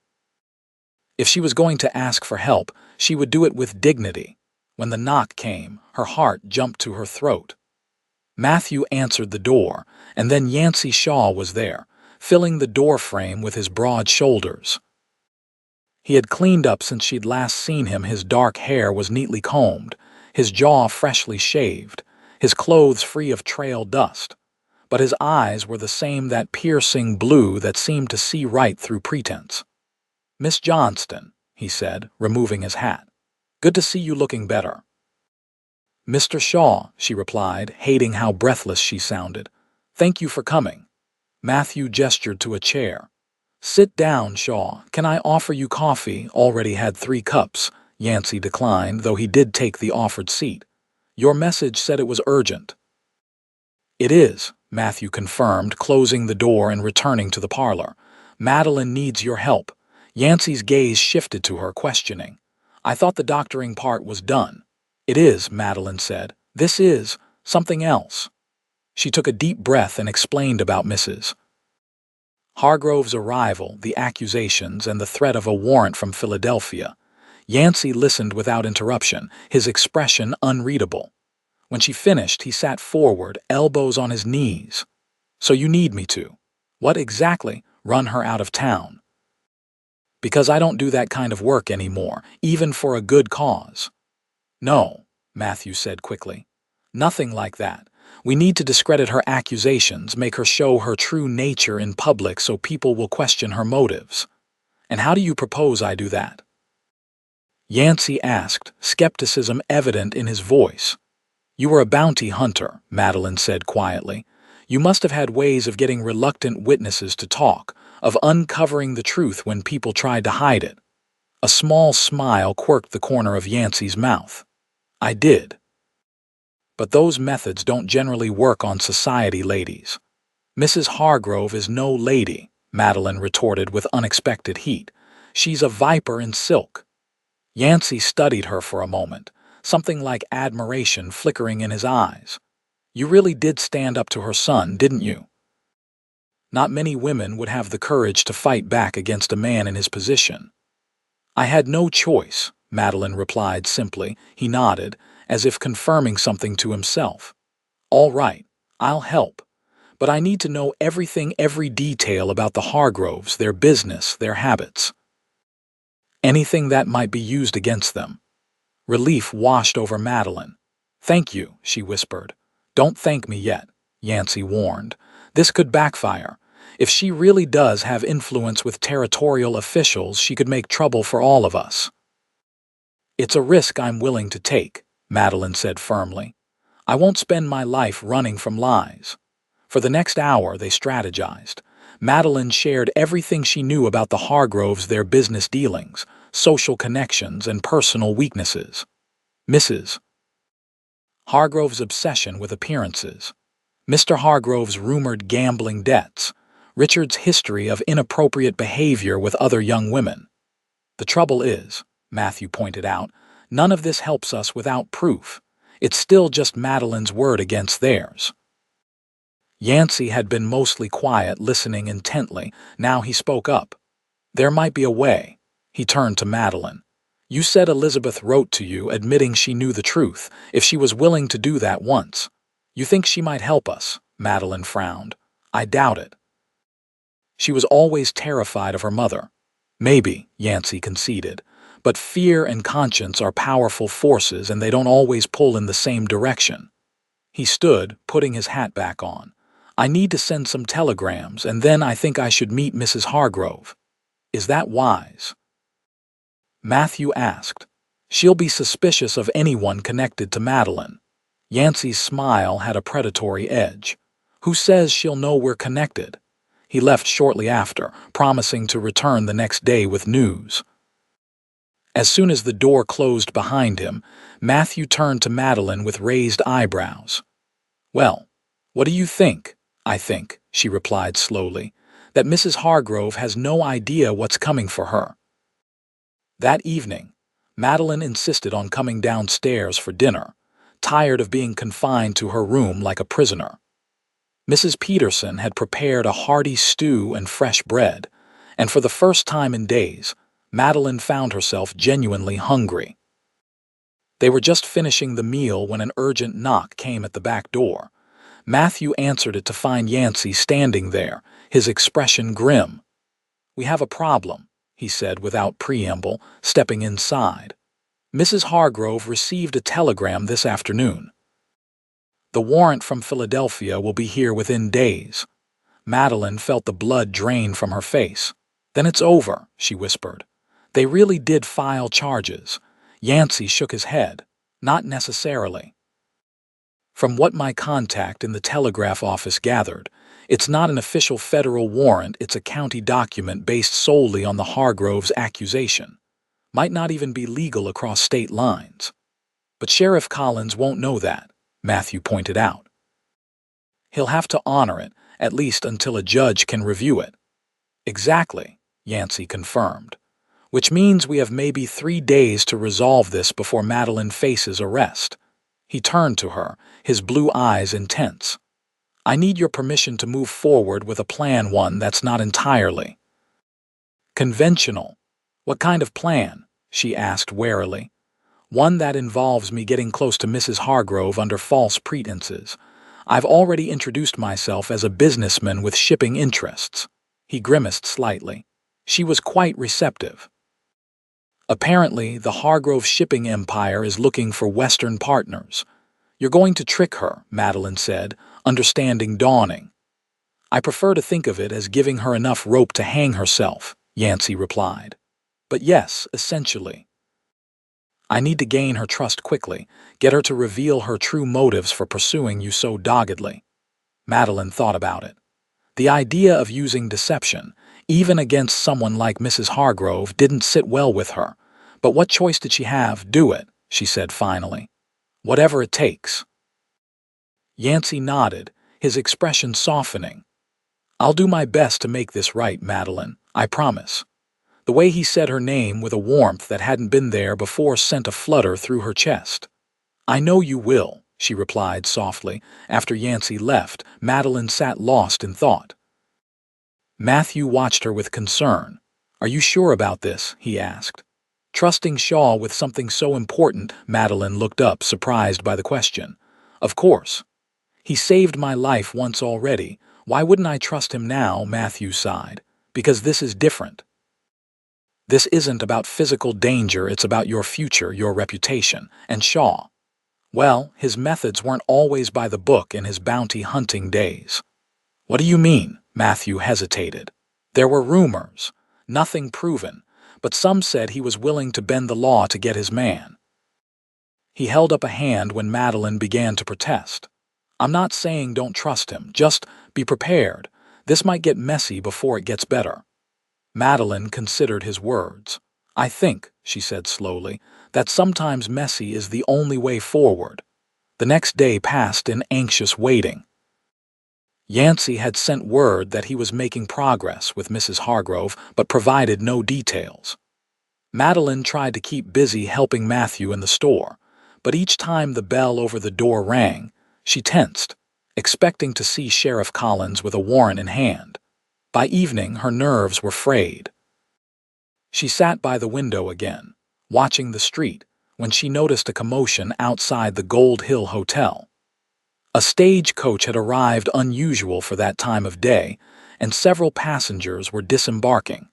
A: If she was going to ask for help, she would do it with dignity. When the knock came, her heart jumped to her throat. Matthew answered the door, and then Yancey Shaw was there, filling the door frame with his broad shoulders. He had cleaned up since she'd last seen him. His dark hair was neatly combed, his jaw freshly shaved, his clothes free of trail dust. But his eyes were the same, that piercing blue that seemed to see right through pretense. Miss Johnston, he said, removing his hat. Good to see you looking better. Mr. Shaw, she replied, hating how breathless she sounded. Thank you for coming. Matthew gestured to a chair. Sit down, Shaw. Can I offer you coffee? Already had 3 cups. Yancey declined, though he did take the offered seat. Your message said it was urgent. It is, Matthew confirmed, closing the door and returning to the parlor. Madeline needs your help. Yancey's gaze shifted to her, questioning. I thought the doctoring part was done. It is, Madeline said. This is something else. She took a deep breath and explained about Mrs. Hargrove's arrival, the accusations, and the threat of a warrant from Philadelphia. Yancey listened without interruption, his expression unreadable. When she finished, he sat forward, elbows on his knees. So you need me to? What exactly? Run her out of town? Because I don't do that kind of work anymore, even for a good cause. No, Matthew said quickly. Nothing like that. We need to discredit her accusations, make her show her true nature in public so people will question her motives. And how do you propose I do that? Yancey asked, skepticism evident in his voice. You were a bounty hunter, Madeline said quietly. You must have had ways of getting reluctant witnesses to talk, of uncovering the truth when people tried to hide it. A small smile quirked the corner of Yancey's mouth. I did. But those methods don't generally work on society, ladies. Mrs. Hargrove is no lady, Madeline retorted with unexpected heat. She's a viper in silk. Yancey studied her for a moment, something like admiration flickering in his eyes. You really did stand up to her son, didn't you? Not many women would have the courage to fight back against a man in his position. I had no choice, Madeline replied simply. He nodded, as if confirming something to himself. All right, I'll help. But I need to know every detail about the Hargroves, their business, their habits. Anything that might be used against them. Relief washed over Madeline. "Thank you," she whispered. "Don't thank me yet," Yancey warned. "This could backfire. If she really does have influence with territorial officials, she could make trouble for all of us." "It's a risk I'm willing to take," Madeline said firmly. "I won't spend my life running from lies." For the next hour, they strategized. Madeline shared everything she knew about the Hargroves, their business dealings, social connections, and personal weaknesses. Mrs. Hargrove's obsession with appearances. Mr. Hargrove's rumored gambling debts. Richard's history of inappropriate behavior with other young women. "The trouble is," Matthew pointed out, "none of this helps us without proof. It's still just Madeline's word against theirs." Yancey had been mostly quiet, listening intently. Now he spoke up. "There might be a way." He turned to Madeline. "You said Elizabeth wrote to you admitting she knew the truth, if she was willing to do that once. You think she might help us?" Madeline frowned. "I doubt it. She was always terrified of her mother." "Maybe," Yancey conceded, "but fear and conscience are powerful forces and they don't always pull in the same direction." He stood, putting his hat back on. "I need to send some telegrams, and then I think I should meet Mrs. Hargrove." "Is that wise?" Matthew asked. "She'll be suspicious of anyone connected to Madeline." Yancey's smile had a predatory edge. "Who says she'll know we're connected?" He left shortly after, promising to return the next day with news. As soon as the door closed behind him, Matthew turned to Madeline with raised eyebrows. "Well, what do you think?" "I think," she replied slowly, "that Mrs. Hargrove has no idea what's coming for her." That evening, Madeline insisted on coming downstairs for dinner, tired of being confined to her room like a prisoner. Mrs. Peterson had prepared a hearty stew and fresh bread, and for the first time in days, Madeline found herself genuinely hungry. They were just finishing the meal when an urgent knock came at the back door. Matthew answered it to find Yancey standing there, his expression grim. "We have a problem," he said without preamble, stepping inside. "Mrs. Hargrove received a telegram this afternoon. The warrant from Philadelphia will be here within days." Madeline felt the blood drain from her face. "Then it's over," she whispered. "They really did file charges." Yancey shook his head. "Not necessarily. From what my contact in the telegraph office gathered, it's not an official federal warrant, it's a county document based solely on the Hargroves' accusation. Might not even be legal across state lines. But Sheriff Collins won't know that," Matthew pointed out. "He'll have to honor it, at least until a judge can review it." "Exactly," Yancey confirmed. "Which means we have maybe 3 days to resolve this before Madeline faces arrest." He turned to her, his blue eyes intense. "I need your permission to move forward with a plan, one that's not entirely conventional." "What kind of plan?" she asked warily. "One that involves me getting close to Mrs. Hargrove under false pretenses. I've already introduced myself as a businessman with shipping interests." He grimaced slightly. She was quite receptive. "Apparently, the Hargrove shipping empire is looking for Western partners." "You're going to trick her," Madeline said, understanding dawning. "I prefer to think of it as giving her enough rope to hang herself," Yancey replied. "But yes, essentially. I need to gain her trust quickly, get her to reveal her true motives for pursuing you so doggedly." Madeline thought about it. The idea of using deception, even against someone like Mrs. Hargrove, didn't sit well with her. But what choice did she have? "Do it," she said finally. "Whatever it takes." Yancey nodded, his expression softening. "I'll do my best to make this right, Madeline, I promise." The way he said her name with a warmth that hadn't been there before sent a flutter through her chest. "I know you will," she replied softly. After Yancey left, Madeline sat lost in thought. Matthew watched her with concern. "Are you sure about this?" he asked. Trusting Shaw with something so important, Madeline looked up, surprised by the question. "Of course." He saved my life once already. Why wouldn't I trust him now? Matthew sighed. Because this is different. This isn't about physical danger, it's about your future, your reputation. And Shaw, well, his methods weren't always by the book in his bounty hunting days. What do you mean? Matthew hesitated. There were rumors, nothing proven, but some said he was willing to bend the law to get his man. He held up a hand when Madeline began to protest. I'm not saying don't trust him, just be prepared. This might get messy before it gets better. Madeline considered his words. I think, she said slowly, that sometimes messy is the only way forward. The next day passed in anxious waiting. Yancey had sent word that he was making progress with Mrs. Hargrove, but provided no details. Madeline tried to keep busy helping Matthew in the store, but each time the bell over the door rang, she tensed, expecting to see Sheriff Collins with a warrant in hand. By evening, her nerves were frayed. She sat by the window again, watching the street, when she noticed a commotion outside the Gold Hill Hotel. A stagecoach had arrived, unusual for that time of day, and several passengers were disembarking.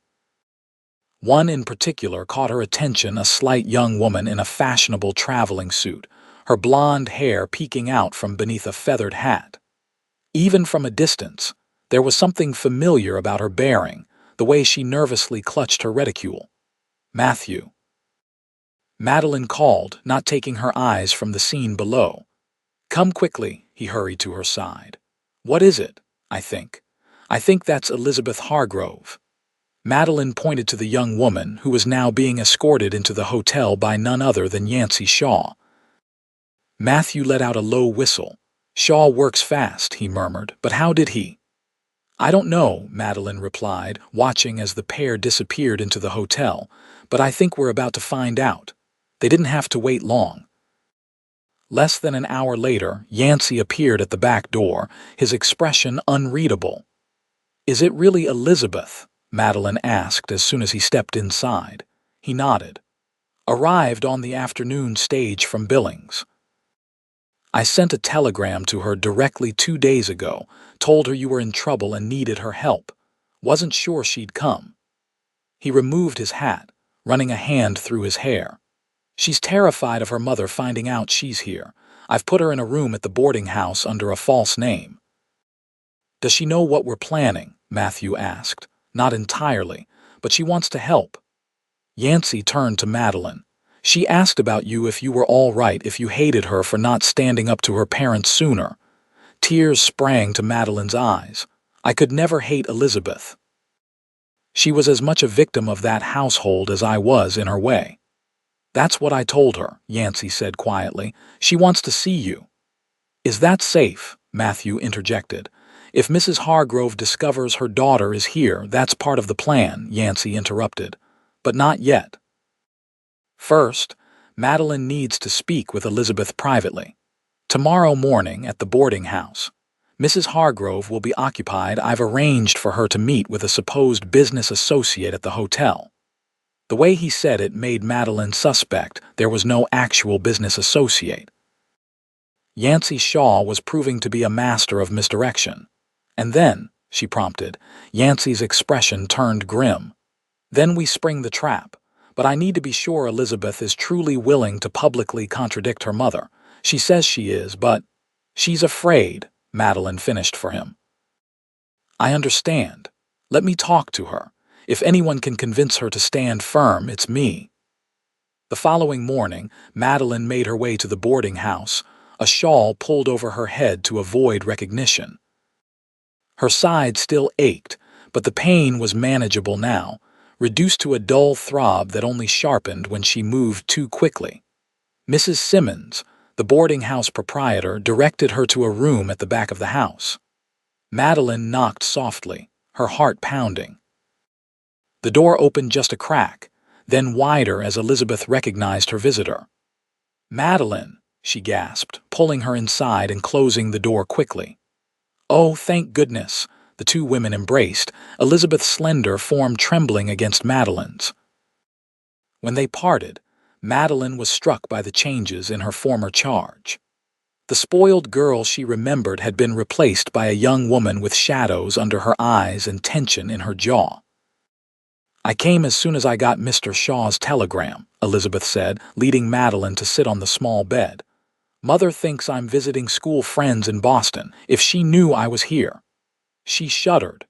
A: One in particular caught her attention, a slight young woman in a fashionable traveling suit, her blonde hair peeking out from beneath a feathered hat. Even from a distance, there was something familiar about her bearing, the way she nervously clutched her reticule. Matthew. Madeline called, not taking her eyes from the scene below. Come quickly, he hurried to her side. What is it? I think that's Elizabeth Hargrove. Madeline pointed to the young woman who was now being escorted into the hotel by none other than Yancey Shaw. Matthew let out a low whistle. Shaw works fast, he murmured, but how did he? I don't know, Madeline replied, watching as the pair disappeared into the hotel, but I think we're about to find out. They didn't have to wait long. Less than an hour later, Yancey appeared at the back door, his expression unreadable. Is it really Elizabeth? Madeline asked as soon as he stepped inside. He nodded. Arrived on the afternoon stage from Billings. I sent a telegram to her directly 2 days ago, told her you were in trouble and needed her help. Wasn't sure she'd come. He removed his hat, running a hand through his hair. She's terrified of her mother finding out she's here. I've put her in a room at the boarding house under a false name. Does she know what we're planning? Matthew asked. Not entirely, but she wants to help. Yancey turned to Madeline. She asked about you, if you were all right, if you hated her for not standing up to her parents sooner. Tears sprang to Madeline's eyes. I could never hate Elizabeth. She was as much a victim of that household as I was in her way. That's what I told her, Yancey said quietly. She wants to see you. Is that safe? Matthew interjected. If Mrs. Hargrove discovers her daughter is here, that's part of the plan, Yancey interrupted. But not yet. First, Madeline needs to speak with Elizabeth privately. Tomorrow morning at the boarding house. Mrs. Hargrove will be occupied. I've arranged for her to meet with a supposed business associate at the hotel. The way he said it made Madeline suspect there was no actual business associate. Yancey Shaw was proving to be a master of misdirection. And then, she prompted, Yancey's expression turned grim. Then we spring the trap. But I need to be sure Elizabeth is truly willing to publicly contradict her mother. She says she is, but she's afraid, Madeline finished for him. I understand. Let me talk to her. If anyone can convince her to stand firm, it's me. The following morning, Madeline made her way to the boarding house, a shawl pulled over her head to avoid recognition. Her side still ached, but the pain was manageable now, reduced to a dull throb that only sharpened when she moved too quickly. Mrs. Simmons, the boarding house proprietor, directed her to a room at the back of the house. Madeline knocked softly, her heart pounding. The door opened just a crack, then wider as Elizabeth recognized her visitor. Madeline, she gasped, pulling her inside and closing the door quickly. Oh, thank goodness! The two women embraced, Elizabeth's slender form trembling against Madeline's. When they parted, Madeline was struck by the changes in her former charge. The spoiled girl she remembered had been replaced by a young woman with shadows under her eyes and tension in her jaw. "I came as soon as I got Mr. Shaw's telegram," Elizabeth said, leading Madeline to sit on the small bed. "Mother thinks I'm visiting school friends in Boston. If she knew I was here." She shuddered.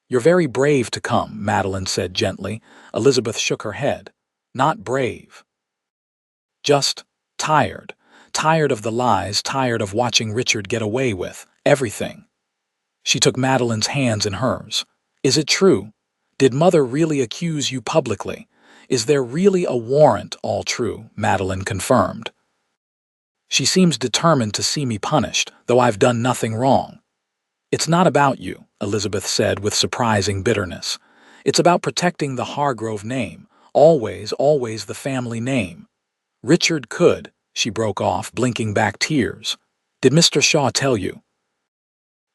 A: "You're very brave to come," Madeline said gently. Elizabeth shook her head. "Not brave. Just tired. Tired of the lies, tired of watching Richard get away with everything." She took Madeline's hands in hers. "Is it true? Did Mother really accuse you publicly? Is there really a warrant?" "All true," Madeline confirmed. "She seems determined to see me punished, though I've done nothing wrong." "It's not about you," Elizabeth said with surprising bitterness. "It's about protecting the Hargrove name. Always, always the family name." "Richard could," she broke off, blinking back tears. "Did Mr. Shaw tell you?"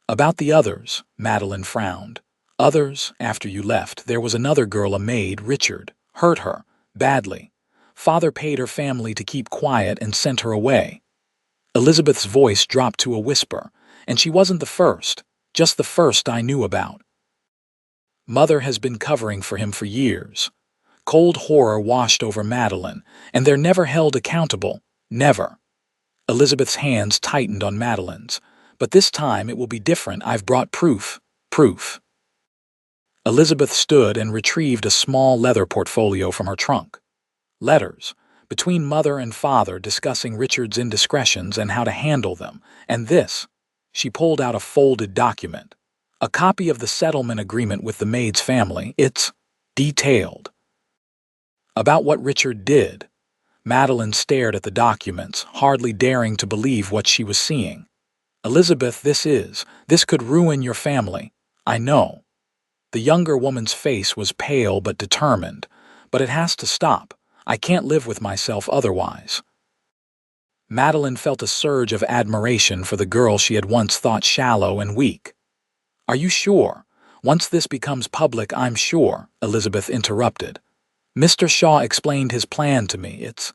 A: "About the others," Madeline frowned. "Others, after you left, there was another girl, a maid, Richard. Hurt her. Badly. Father paid her family to keep quiet and sent her away." Elizabeth's voice dropped to a whisper. "And she wasn't the first. Just the first I knew about. Mother has been covering for him for years." Cold horror washed over Madeline, "and they're never held accountable. Never." Elizabeth's hands tightened on Madeline's. "But this time it will be different. I've brought proof. Proof." Elizabeth stood and retrieved a small leather portfolio from her trunk. Letters, between mother and father, discussing Richard's indiscretions and how to handle them. And this. She pulled out a folded document. A copy of the settlement agreement with the maid's family. It's detailed. About what Richard did. Madeline stared at the documents, hardly daring to believe what she was seeing. "Elizabeth, this could ruin your family. I know." The younger woman's face was pale but determined. "But it has to stop. I can't live with myself otherwise." Madeline felt a surge of admiration for the girl she had once thought shallow and weak. "Are you sure? Once this becomes public, I'm sure," Elizabeth interrupted. "Mr. Shaw explained his plan to me. It's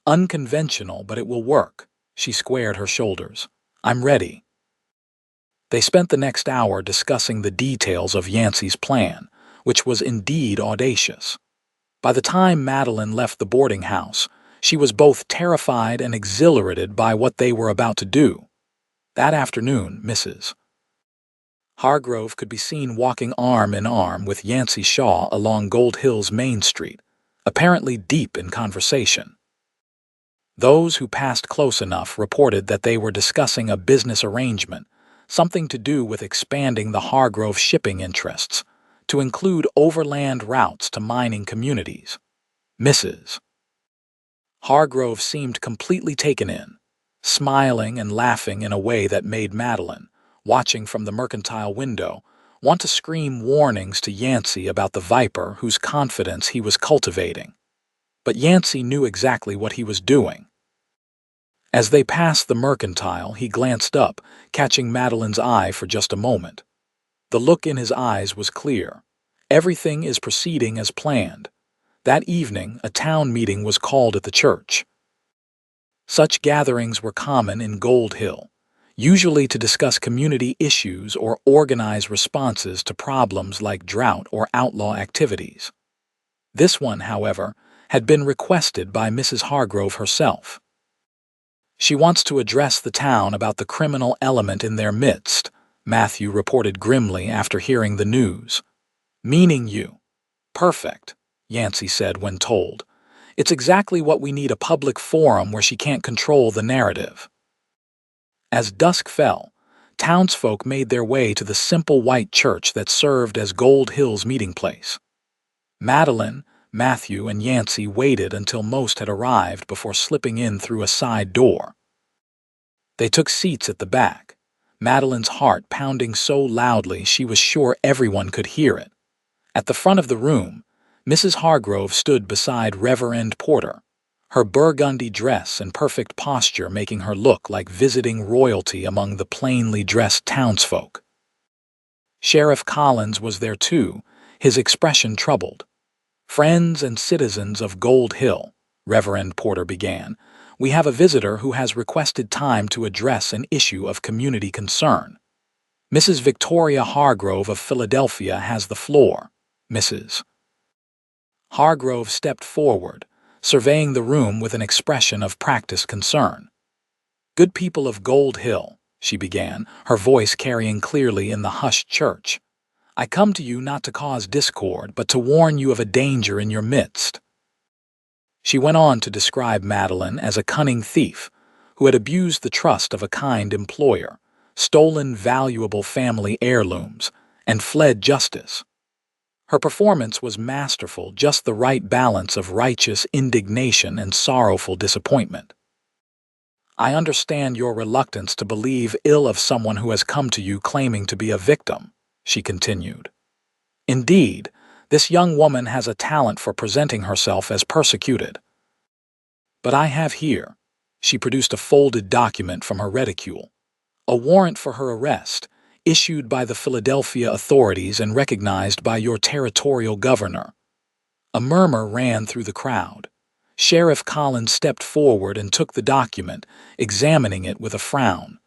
A: unconventional, but it will work." She squared her shoulders. "I'm ready." They spent the next hour discussing the details of Yancey's plan, which was indeed audacious. By the time Madeline left the boarding house, she was both terrified and exhilarated by what they were about to do. That afternoon, Mrs. Hargrove could be seen walking arm in arm with Yancey Shaw along Gold Hill's Main Street, apparently deep in conversation. Those who passed close enough reported that they were discussing a business arrangement, something to do with expanding the Hargrove shipping interests, to include overland routes to mining communities. Mrs. Hargrove seemed completely taken in, smiling and laughing in a way that made Madeline, watching from the mercantile window, want to scream warnings to Yancey about the viper whose confidence he was cultivating. But Yancey knew exactly what he was doing. As they passed the mercantile, he glanced up, catching Madeline's eye for just a moment. The look in his eyes was clear. Everything is proceeding as planned. That evening, a town meeting was called at the church. Such gatherings were common in Gold Hill, usually to discuss community issues or organize responses to problems like drought or outlaw activities. This one, however, had been requested by Mrs. Hargrove herself. "She wants to address the town about the criminal element in their midst," Matthew reported grimly after hearing the news. "Meaning you." "Perfect," Yancey said when told. "It's exactly what we need, a public forum where she can't control the narrative." As dusk fell, townsfolk made their way to the simple white church that served as Gold Hill's meeting place. Madeline, Matthew, and Yancey waited until most had arrived before slipping in through a side door. They took seats at the back, Madeline's heart pounding so loudly she was sure everyone could hear it. At the front of the room, Mrs. Hargrove stood beside Reverend Porter, her burgundy dress and perfect posture making her look like visiting royalty among the plainly dressed townsfolk. Sheriff Collins was there too, his expression troubled. "Friends and citizens of Gold Hill," Reverend Porter began, We have a visitor who has requested time to address an issue of community concern. Mrs. Victoria Hargrove of Philadelphia has the floor. Mrs. Hargrove stepped forward, surveying the room with an expression of practiced concern. "Good people of Gold Hill," she began, her voice carrying clearly in the hushed church. "I come to you not to cause discord, but to warn you of a danger in your midst." She went on to describe Madeline as a cunning thief who had abused the trust of a kind employer, stolen valuable family heirlooms, and fled justice. Her performance was masterful, just the right balance of righteous indignation and sorrowful disappointment. "I understand your reluctance to believe ill of someone who has come to you claiming to be a victim," she continued. "Indeed, this young woman has a talent for presenting herself as persecuted. But I have here," she produced a folded document from her reticule, "a warrant for her arrest, issued by the Philadelphia authorities and recognized by your territorial governor." A murmur ran through the crowd. Sheriff Collins stepped forward and took the document, examining it with a frown.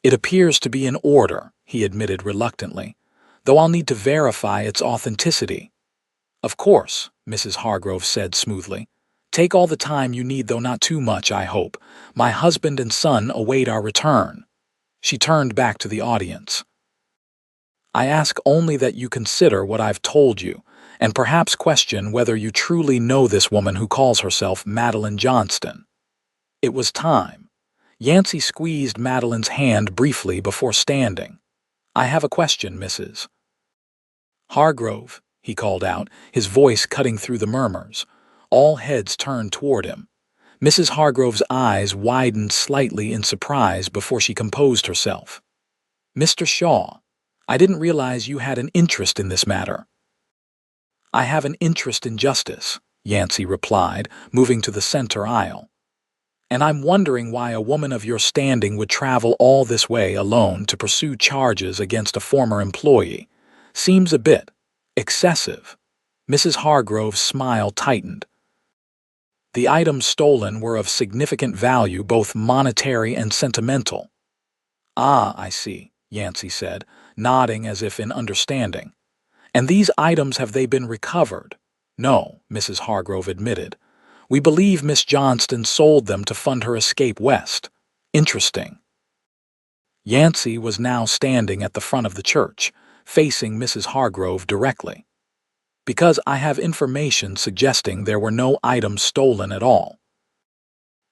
A: "It appears to be in order," he admitted reluctantly, "though I'll need to verify its authenticity." "Of course," Mrs. Hargrove said smoothly. "Take all the time you need, though not too much, I hope. My husband and son await our return." She turned back to the audience. "I ask only that you consider what I've told you, and perhaps question whether you truly know this woman who calls herself Madeline Johnston." It was time. Yancey squeezed Madeline's hand briefly before standing. "I have a question, Mrs. Hargrove," he called out, his voice cutting through the murmurs. All heads turned toward him. Mrs. Hargrove's eyes widened slightly in surprise before she composed herself. "Mr. Shaw, I didn't realize you had an interest in this matter." "I have an interest in justice," Yancey replied, moving to the center aisle. "And I'm wondering why a woman of your standing would travel all this way alone to pursue charges against a former employee. Seems a bit excessive." Mrs. Hargrove's smile tightened. "The items stolen were of significant value, both monetary and sentimental." "Ah, I see," Yancey said, nodding as if in understanding. "And these items, have they been recovered?" "No," Mrs. Hargrove admitted. "We believe Miss Johnston sold them to fund her escape west." "Interesting." Yancey was now standing at the front of the church, facing Mrs. Hargrove directly. "Because I have information suggesting there were no items stolen at all.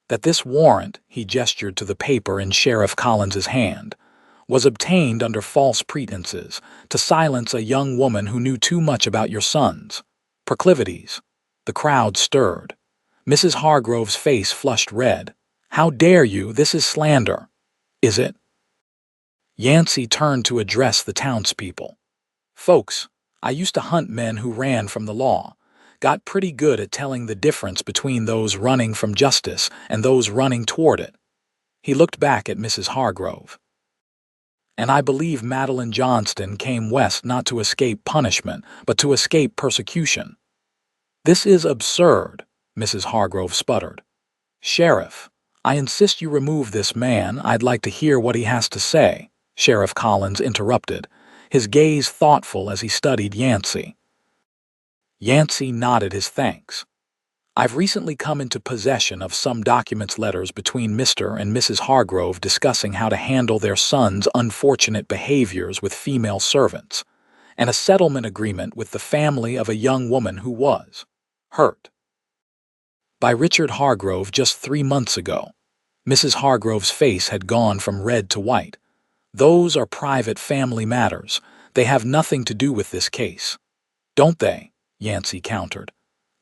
A: That this warrant," he gestured to the paper in Sheriff Collins's hand, "was obtained under false pretenses to silence a young woman who knew too much about your son's proclivities." The crowd stirred. Mrs. Hargrove's face flushed red. "How dare you? This is slander." "Is it?" Yancey turned to address the townspeople. "Folks, I used to hunt men who ran from the law. Got pretty good at telling the difference between those running from justice and those running toward it." He looked back at Mrs. Hargrove. "And I believe Madeline Johnston came west not to escape punishment, but to escape persecution." "This is absurd," Mrs. Hargrove sputtered. "Sheriff, I insist you remove this man. I'd like to hear what he has to say," Sheriff Collins interrupted, his gaze thoughtful as he studied Yancey. Yancey nodded his thanks. "I've recently come into possession of some documents, letters between Mr. and Mrs. Hargrove discussing how to handle their son's unfortunate behaviors with female servants, and a settlement agreement with the family of a young woman who was hurt by Richard Hargrove just 3 months ago." Mrs. Hargrove's face had gone from red to white. "Those are private family matters. They have nothing to do with this case." "Don't they?" Yancey countered.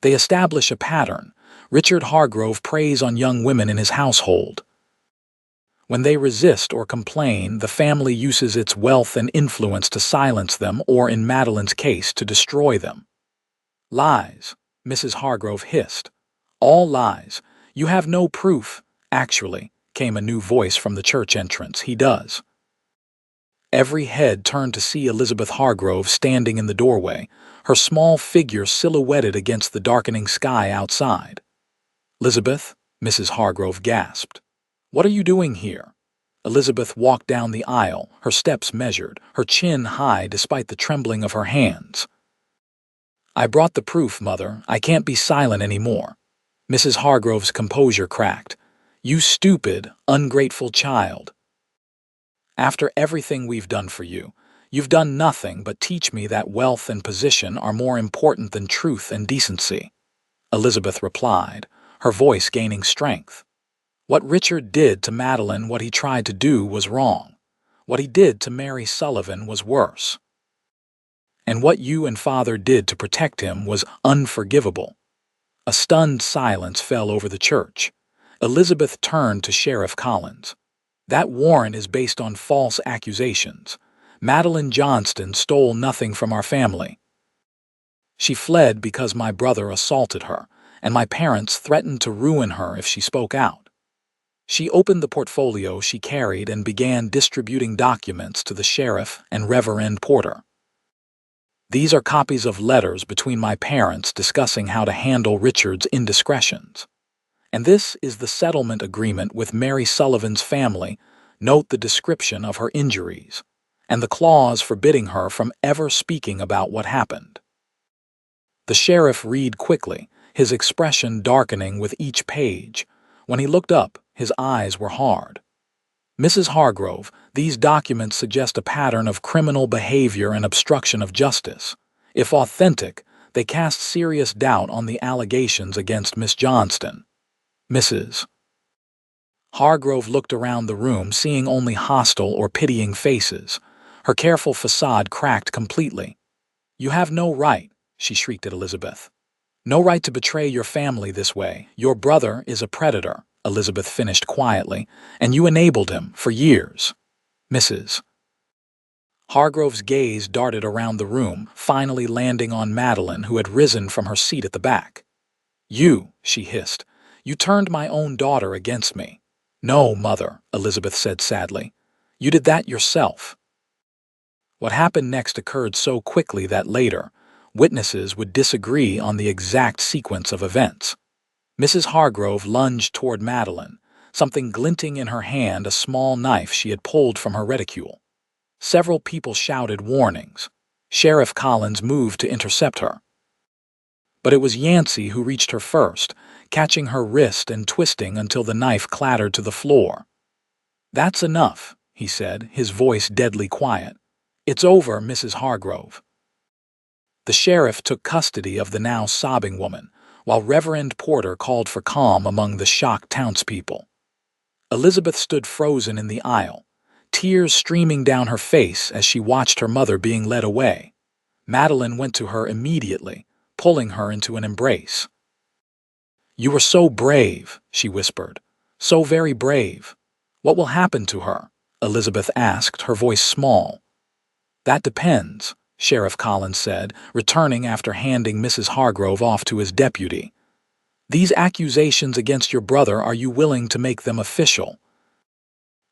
A: "They establish a pattern. Richard Hargrove preys on young women in his household. When they resist or complain, the family uses its wealth and influence to silence them, or in Madeline's case, to destroy them." "Lies," Mrs. Hargrove hissed. "All lies. You have no proof." "Actually," came a new voice from the church entrance, "he does." Every head turned to see Elizabeth Hargrove standing in the doorway, her small figure silhouetted against the darkening sky outside. "Elizabeth," Mrs. Hargrove gasped. "What are you doing here?" Elizabeth walked down the aisle, her steps measured, her chin high despite the trembling of her hands. "I brought the proof, Mother. I can't be silent anymore." Mrs. Hargrove's composure cracked. "You stupid, ungrateful child. After everything we've done for you, you've done nothing but teach me that wealth and position are more important than truth and decency." Elizabeth replied, her voice gaining strength. "What Richard did to Madeline, what he tried to do, was wrong. What he did to Mary Sullivan was worse. And what you and Father did to protect him was unforgivable." A stunned silence fell over the church. Elizabeth turned to Sheriff Collins. "That warrant is based on false accusations. Madeline Johnston stole nothing from our family. She fled because my brother assaulted her, and my parents threatened to ruin her if she spoke out. She opened the portfolio she carried and began distributing documents to the sheriff and Reverend Porter. These are copies of letters between my parents discussing how to handle Richard's indiscretions. And this is the settlement agreement with Mary Sullivan's family. Note the description of her injuries, and the clause forbidding her from ever speaking about what happened." The sheriff read quickly, his expression darkening with each page. When he looked up, his eyes were hard. "Mrs. Hargrove, these documents suggest a pattern of criminal behavior and obstruction of justice. If authentic, they cast serious doubt on the allegations against Miss Johnston." Mrs. Hargrove looked around the room, seeing only hostile or pitying faces. Her careful facade cracked completely. "You have no right," she shrieked at Elizabeth. "No right to betray your family this way. Your brother is a predator," Elizabeth finished quietly, "and you enabled him for years." Mrs. Hargrove's gaze darted around the room, finally landing on Madeline, who had risen from her seat at the back. "You," she hissed, "you turned my own daughter against me." "No, Mother," Elizabeth said sadly. "You did that yourself." What happened next occurred so quickly that later, witnesses would disagree on the exact sequence of events. Mrs. Hargrove lunged toward Madeline, something glinting in her hand, a small knife she had pulled from her reticule. Several people shouted warnings. Sheriff Collins moved to intercept her. But it was Yancey who reached her first, catching her wrist and twisting until the knife clattered to the floor. "That's enough," he said, his voice deadly quiet. "It's over, Mrs. Hargrove." The sheriff took custody of the now sobbing woman, while Reverend Porter called for calm among the shocked townspeople. Elizabeth stood frozen in the aisle, tears streaming down her face as she watched her mother being led away. Madeline went to her immediately, pulling her into an embrace. "You were so brave," she whispered. "So very brave." "What will happen to her?" Elizabeth asked, her voice small. "That depends," Sheriff Collins said, returning after handing Mrs. Hargrove off to his deputy. "These accusations against your brother, are you willing to make them official?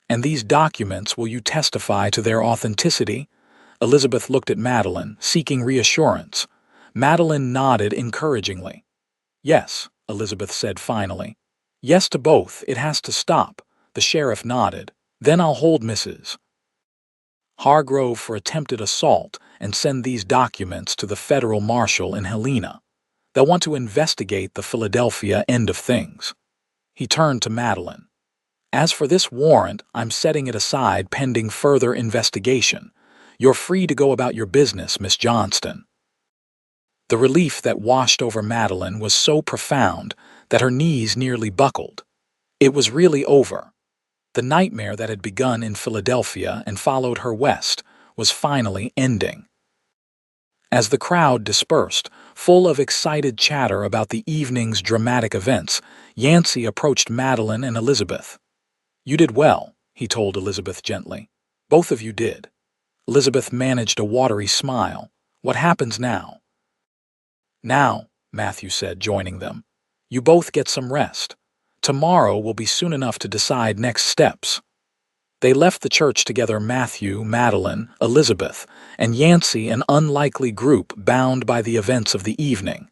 A: And these documents, will you testify to their authenticity?" Elizabeth looked at Madeline, seeking reassurance. Madeline nodded encouragingly. "Yes," Elizabeth said finally. "Yes to both. It has to stop." The sheriff nodded. "Then I'll hold Mrs. Hargrove for attempted assault and send these documents to the federal marshal in Helena. They'll want to investigate the Philadelphia end of things." He turned to Madeline. "As for this warrant, I'm setting it aside pending further investigation. You're free to go about your business, Miss Johnston." The relief that washed over Madeline was so profound that her knees nearly buckled. It was really over. The nightmare that had begun in Philadelphia and followed her west was finally ending. As the crowd dispersed, full of excited chatter about the evening's dramatic events, Yancey approached Madeline and Elizabeth. "You did well," he told Elizabeth gently. "Both of you did." Elizabeth managed a watery smile. "What happens now?" "Now," Matthew said, joining them, "you both get some rest. Tomorrow will be soon enough to decide next steps." They left the church together, Matthew, Madeline, Elizabeth, and Yancey, an unlikely group bound by the events of the evening.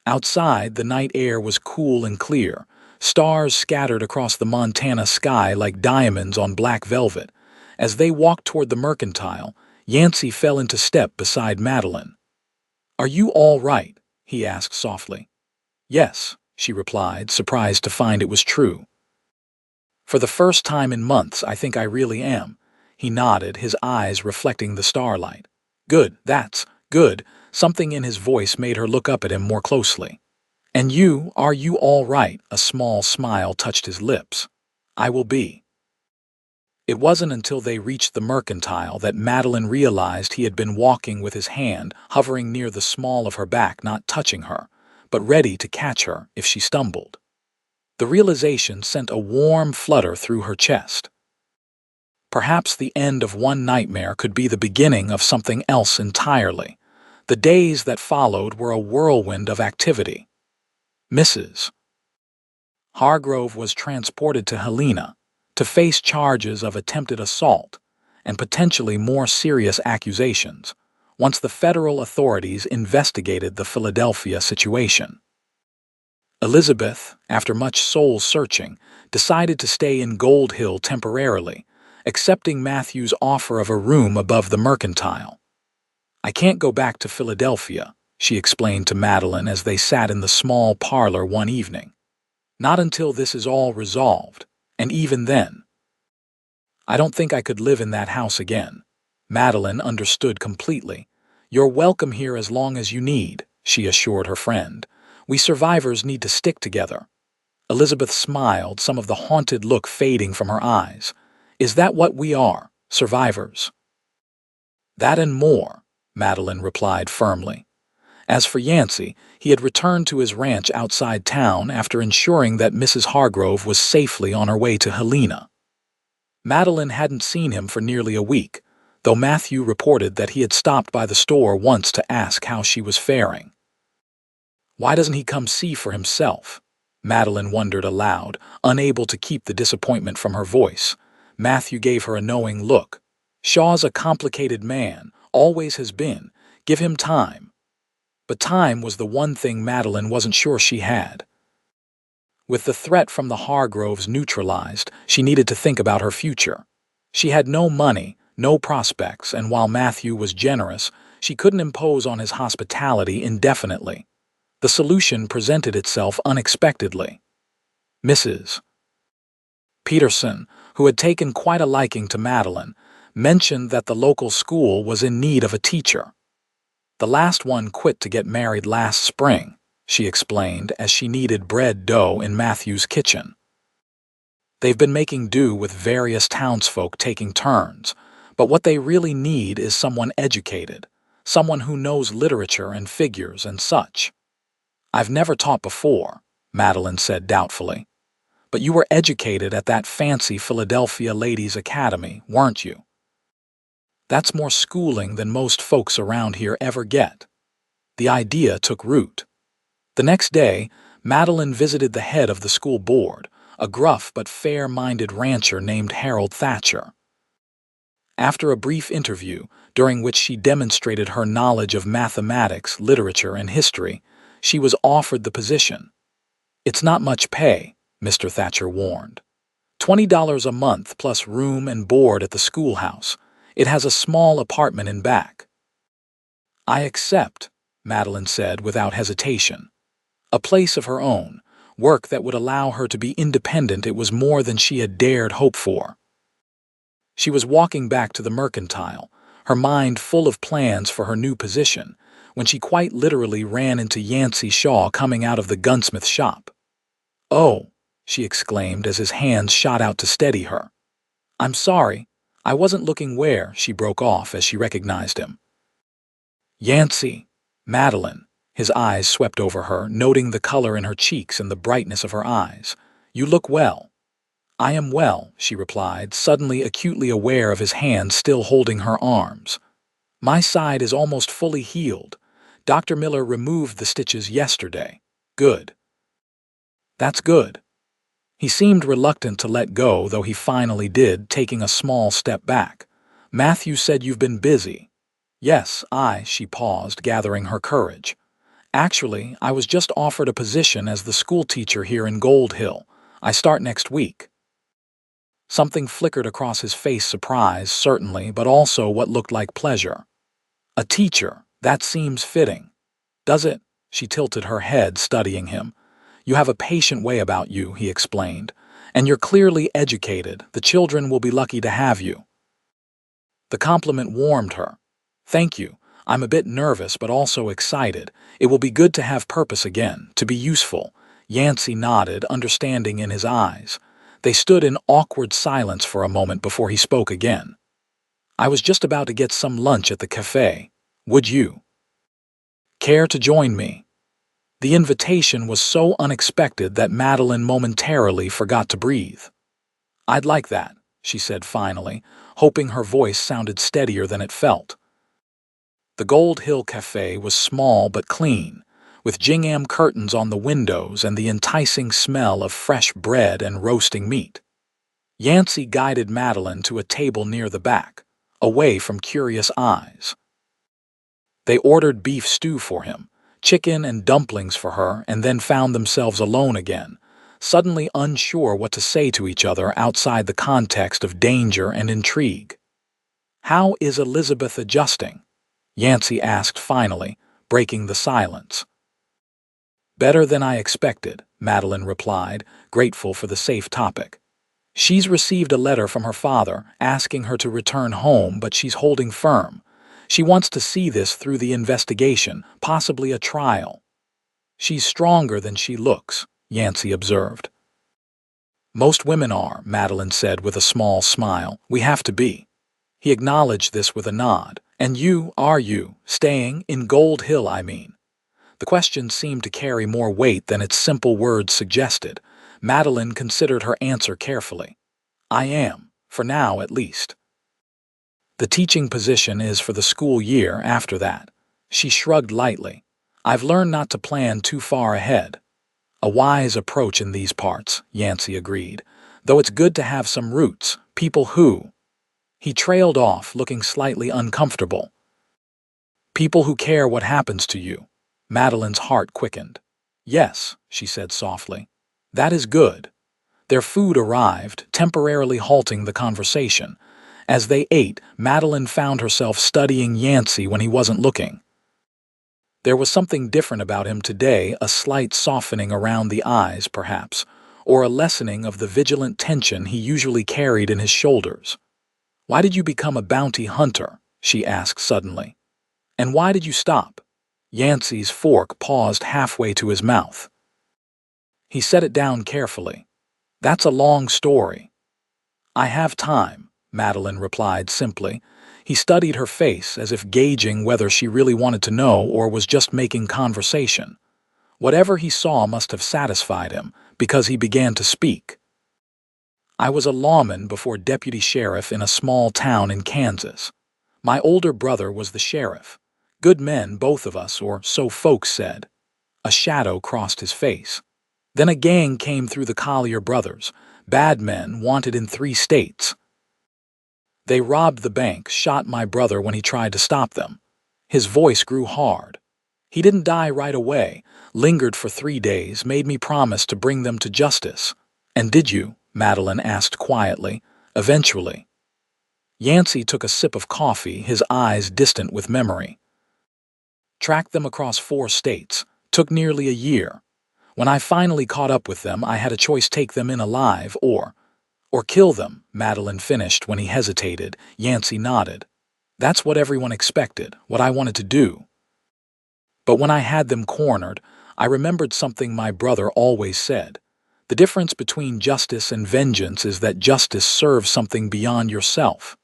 A: Outside, the night air was cool and clear, Stars scattered across the Montana sky like diamonds on black velvet. As they walked toward the mercantile, Yancey fell into step beside Madeline. "Are you all right?" he asked softly. "Yes," she replied, surprised to find it was true. "For the first time in months, I think I really am." He nodded, his eyes reflecting the starlight. "Good, that's good." Something in his voice made her look up at him more closely. "And you, are you all right?" A small smile touched his lips. "I will be." It wasn't until they reached the mercantile that Madeline realized he had been walking with his hand hovering near the small of her back, not touching her, but ready to catch her if she stumbled. The realization sent a warm flutter through her chest. Perhaps the end of one nightmare could be the beginning of something else entirely. The days that followed were a whirlwind of activity. Mrs. Hargrove was transported to Helena to face charges of attempted assault and potentially more serious accusations once the federal authorities investigated the Philadelphia situation. Elizabeth, after much soul-searching, decided to stay in Gold Hill temporarily, accepting Matthew's offer of a room above the mercantile. "I can't go back to Philadelphia," she explained to Madeline as they sat in the small parlor one evening. "Not until this is all resolved, and even then, I don't think I could live in that house again." Madeline understood completely. "You're welcome here as long as you need," she assured her friend. "We survivors need to stick together." Elizabeth smiled, some of the haunted look fading from her eyes. "Is that what we are, survivors?" "That and more," Madeline replied firmly. As for Yancey, he had returned to his ranch outside town after ensuring that Mrs. Hargrove was safely on her way to Helena. Madeline hadn't seen him for nearly a week, though Matthew reported that he had stopped by the store once to ask how she was faring. "Why doesn't he come see for himself?" Madeline wondered aloud, unable to keep the disappointment from her voice. Matthew gave her a knowing look. "Shaw's a complicated man, always has been. Give him time." But time was the one thing Madeline wasn't sure she had. With the threat from the Hargroves neutralized, she needed to think about her future. She had no money, no prospects, and while Matthew was generous, she couldn't impose on his hospitality indefinitely. The solution presented itself unexpectedly. Mrs. Peterson, who had taken quite a liking to Madeline, mentioned that the local school was in need of a teacher. "The last one quit to get married last spring," she explained as she kneaded bread dough in Matthew's kitchen. "They've been making do with various townsfolk taking turns, but what they really need is someone educated, someone who knows literature and figures and such." "I've never taught before," Madeline said doubtfully. "But you were educated at that fancy Philadelphia Ladies' Academy, weren't you?" "That's more schooling than most folks around here ever get." The idea took root. The next day, Madeline visited the head of the school board, a gruff but fair-minded rancher named Harold Thatcher. After a brief interview, during which she demonstrated her knowledge of mathematics, literature, and history, she was offered the position. "It's not much pay," Mr. Thatcher warned. $20 a month plus room and board at the schoolhouse. It has a small apartment in back." "I accept," Madeline said without hesitation. A place of her own, work that would allow her to be independent, it was more than she had dared hope for. She was walking back to the mercantile, her mind full of plans for her new position, when she quite literally ran into Yancey Shaw coming out of the gunsmith shop. "Oh," she exclaimed as his hands shot out to steady her. "I'm sorry. I wasn't looking where," she broke off as she recognized him. "Yancey." Madeline. His eyes swept over her, noting the color in her cheeks and the brightness of her eyes. "You look well." "I am well," she replied, suddenly acutely aware of his hands still holding her arms. "My side is almost fully healed. Dr. Miller removed the stitches yesterday." "Good." "That's good." He seemed reluctant to let go, though he finally did, taking a small step back. "Matthew said you've been busy." "Yes, she paused, gathering her courage. Actually, I was just offered a position as the school teacher here in Gold Hill. I start next week. Something flickered across his face, surprise, certainly, but also what looked like pleasure. A teacher, that seems fitting. Does it? She tilted her head, studying him. You have a patient way about you, he explained. And you're clearly educated. The children will be lucky to have you. The compliment warmed her. Thank you. I'm a bit nervous, but also excited. It will be good to have purpose again, to be useful. Yancey nodded, understanding in his eyes. They stood in awkward silence for a moment before he spoke again. I was just about to get some lunch at the cafe. Would you care to join me? The invitation was so unexpected that Madeline momentarily forgot to breathe. I'd like that, she said finally, hoping her voice sounded steadier than it felt. The Gold Hill Cafe was small but clean, with gingham curtains on the windows and the enticing smell of fresh bread and roasting meat. Yancey guided Madeline to a table near the back, away from curious eyes. They ordered beef stew for him, chicken and dumplings for her, and then found themselves alone again, suddenly unsure what to say to each other outside the context of danger and intrigue. How is Elizabeth adjusting? Yancey asked finally, breaking the silence. Better than I expected, Madeline replied, grateful for the safe topic. She's received a letter from her father asking her to return home, but she's holding firm. She wants to see this through the investigation, possibly a trial. She's stronger than she looks, Yancey observed. Most women are, Madeline said with a small smile. We have to be. He acknowledged this with a nod. And are you, staying in Gold Hill, I mean? The question seemed to carry more weight than its simple words suggested. Madeline considered her answer carefully. I am, for now at least. The teaching position is for the school year after that. She shrugged lightly. I've learned not to plan too far ahead. A wise approach in these parts, Yancey agreed, though it's good to have some roots, people who... He trailed off, looking slightly uncomfortable. People who care what happens to you. Madeline's heart quickened. Yes, she said softly. That is good. Their food arrived, temporarily halting the conversation. As they ate, Madeline found herself studying Yancey when he wasn't looking. There was something different about him today, a slight softening around the eyes, perhaps, or a lessening of the vigilant tension he usually carried in his shoulders. Why did you become a bounty hunter? She asked suddenly. And why did you stop? Yancey's fork paused halfway to his mouth. He set it down carefully. That's a long story. I have time, Madeline replied simply. He studied her face as if gauging whether she really wanted to know or was just making conversation. Whatever he saw must have satisfied him, because he began to speak. I was a lawman before deputy sheriff in a small town in Kansas. My older brother was the sheriff. Good men, both of us, or so folks said. A shadow crossed his face. Then a gang came through the Collier brothers, bad men wanted in 3 states. They robbed the bank, shot my brother when he tried to stop them. His voice grew hard. He didn't die right away, lingered for 3 days, made me promise to bring them to justice. And did you? Madeline asked quietly. Eventually. Yancey took a sip of coffee, his eyes distant with memory. Tracked them across 4 states. Took nearly a year. When I finally caught up with them, I had a choice: take them in alive or kill them, Madeline finished when he hesitated. Yancey nodded. That's what everyone expected, what I wanted to do. But when I had them cornered, I remembered something my brother always said. The difference between justice and vengeance is that justice serves something beyond yourself.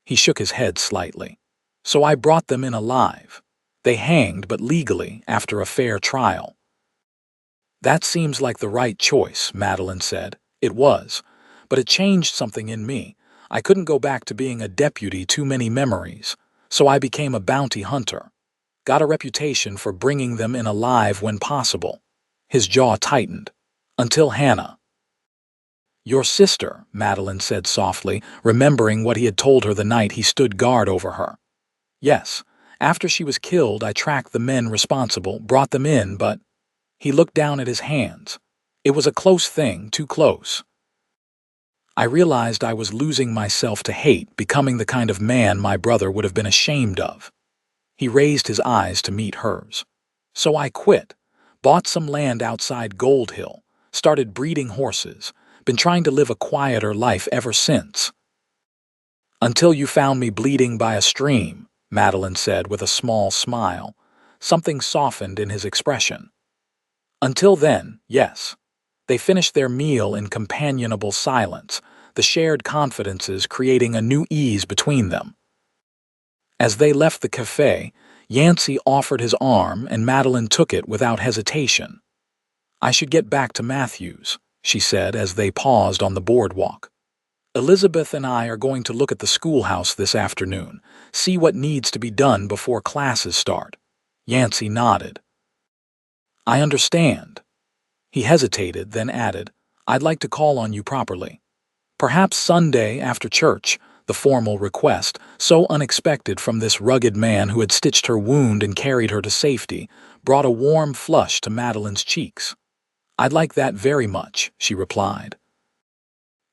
A: He shook his head slightly. So I brought them in alive. They hanged, but legally, after a fair trial. That seems like the right choice, Madeline said. It was. But it changed something in me. I couldn't go back to being a deputy, too many memories. So I became a bounty hunter. Got a reputation for bringing them in alive when possible. His jaw tightened. Until Hannah. Your sister, Madeline said softly, remembering what he had told her the night he stood guard over her. Yes, After she was killed, I tracked the men responsible, brought them in, but he looked down at his hands. It was a close thing, too close. I realized I was losing myself to hate, becoming the kind of man my brother would have been ashamed of. He raised his eyes to meet hers. So I quit, bought some land outside Gold Hill, started breeding horses, been trying to live a quieter life ever since. Until you found me bleeding by a stream, Madeline said with a small smile. Something softened in his expression. Until then, yes. They finished their meal in companionable silence, the shared confidences creating a new ease between them. As they left the cafe, Yancey offered his arm and Madeline took it without hesitation. I should get back to Matthews, she said as they paused on the boardwalk. Elizabeth and I are going to look at the schoolhouse this afternoon, see what needs to be done before classes start. Yancey nodded. I understand. He hesitated, then added, I'd like to call on you properly. Perhaps Sunday after church, the formal request, so unexpected from this rugged man who had stitched her wound and carried her to safety, brought a warm flush to Madeline's cheeks. I'd like that very much, she replied.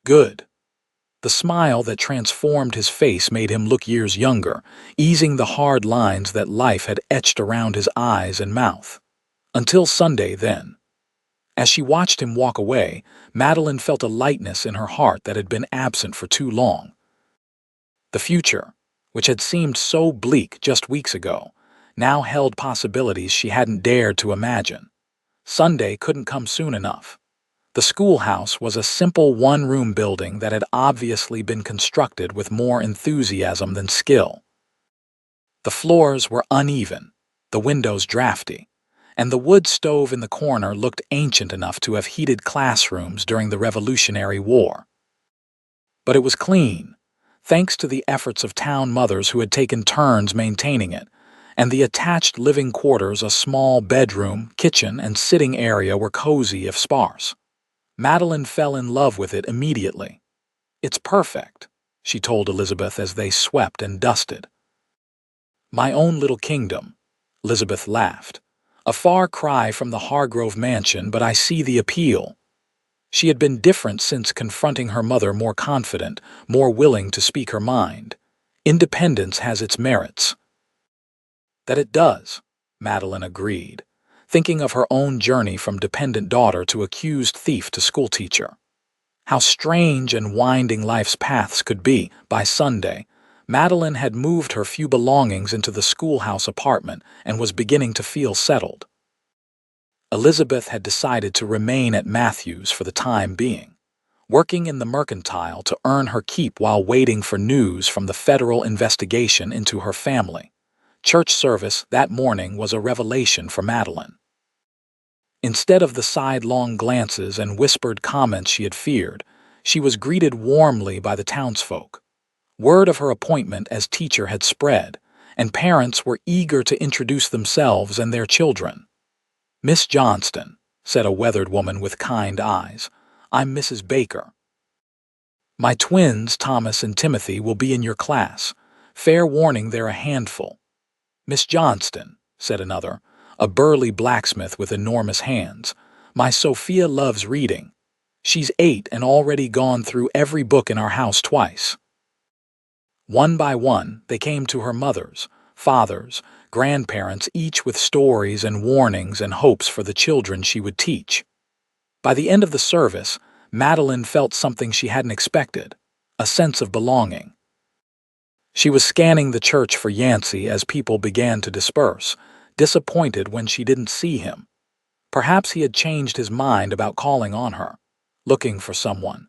A: Good. The smile that transformed his face made him look years younger, easing the hard lines that life had etched around his eyes and mouth. Until Sunday, then. As she watched him walk away, Madeline felt a lightness in her heart that had been absent for too long. The future, which had seemed so bleak just weeks ago, now held possibilities she hadn't dared to imagine. Sunday couldn't come soon enough. The schoolhouse was a simple one-room building that had obviously been constructed with more enthusiasm than skill. The floors were uneven, the windows drafty, and the wood stove in the corner looked ancient enough to have heated classrooms during the Revolutionary War. But it was clean, thanks to the efforts of town mothers who had taken turns maintaining it, and the attached living quarters, a small bedroom, kitchen, and sitting area were cozy if sparse. Madeline fell in love with it immediately. It's perfect, she told Elizabeth as they swept and dusted. My own little kingdom, Elizabeth laughed. A far cry from the Hargrove mansion, but I see the appeal. She had been different since confronting her mother, more confident, more willing to speak her mind. Independence has its merits. That it does, Madeline agreed, thinking of her own journey from dependent daughter to accused thief to schoolteacher. How strange and winding life's paths could be. By Sunday, Madeline had moved her few belongings into the schoolhouse apartment and was beginning to feel settled. Elizabeth had decided to remain at Matthews for the time being, working in the mercantile to earn her keep while waiting for news from the federal investigation into her family. Church service that morning was a revelation for Madeline. Instead of the sidelong glances and whispered comments she had feared, she was greeted warmly by the townsfolk. Word of her appointment as teacher had spread, and parents were eager to introduce themselves and their children. Miss Johnston, said a weathered woman with kind eyes, I'm Mrs. Baker. My twins, Thomas and Timothy, will be in your class. Fair warning, they're a handful. Miss Johnston, said another, a burly blacksmith with enormous hands, my Sophia loves reading. She's 8 and already gone through every book in our house twice. One by one, they came to her mothers, fathers, grandparents, each with stories and warnings and hopes for the children she would teach. By the end of the service, Madeline felt something she hadn't expected, a sense of belonging. She was scanning the church for Yancey as people began to disperse, disappointed when she didn't see him. Perhaps he had changed his mind about calling on her, looking for someone.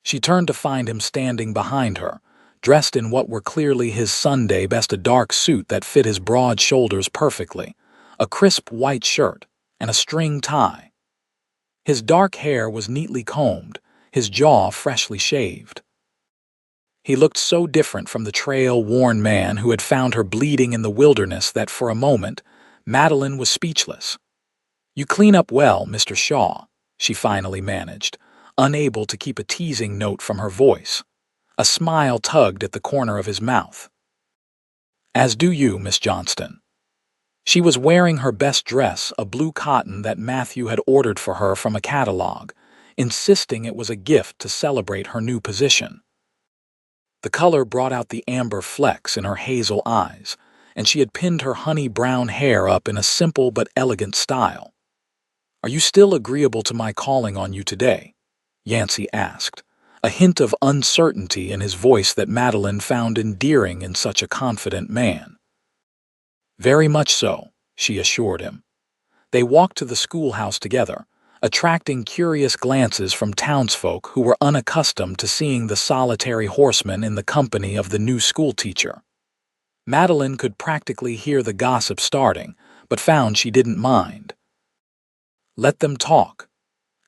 A: She turned to find him standing behind her, dressed in what were clearly his Sunday best, a dark suit that fit his broad shoulders perfectly, a crisp white shirt, and a string tie. His dark hair was neatly combed, his jaw freshly shaved. He looked so different from the trail-worn man who had found her bleeding in the wilderness that for a moment, Madeline was speechless. You clean up well, Mr. Shaw, she finally managed, unable to keep a teasing note from her voice. A smile tugged at the corner of his mouth. As do you, Miss Johnston. She was wearing her best dress, a blue cotton that Matthew had ordered for her from a catalog, insisting it was a gift to celebrate her new position. The color brought out the amber flecks in her hazel eyes, and she had pinned her honey brown hair up in a simple but elegant style. "Are you still agreeable to my calling on you today?" Yancey asked, a hint of uncertainty in his voice that Madeline found endearing in such a confident man. "Very much so," she assured him. They walked to the schoolhouse together, attracting curious glances from townsfolk who were unaccustomed to seeing the solitary horseman in the company of the new schoolteacher. Madeline could practically hear the gossip starting, but found she didn't mind. Let them talk.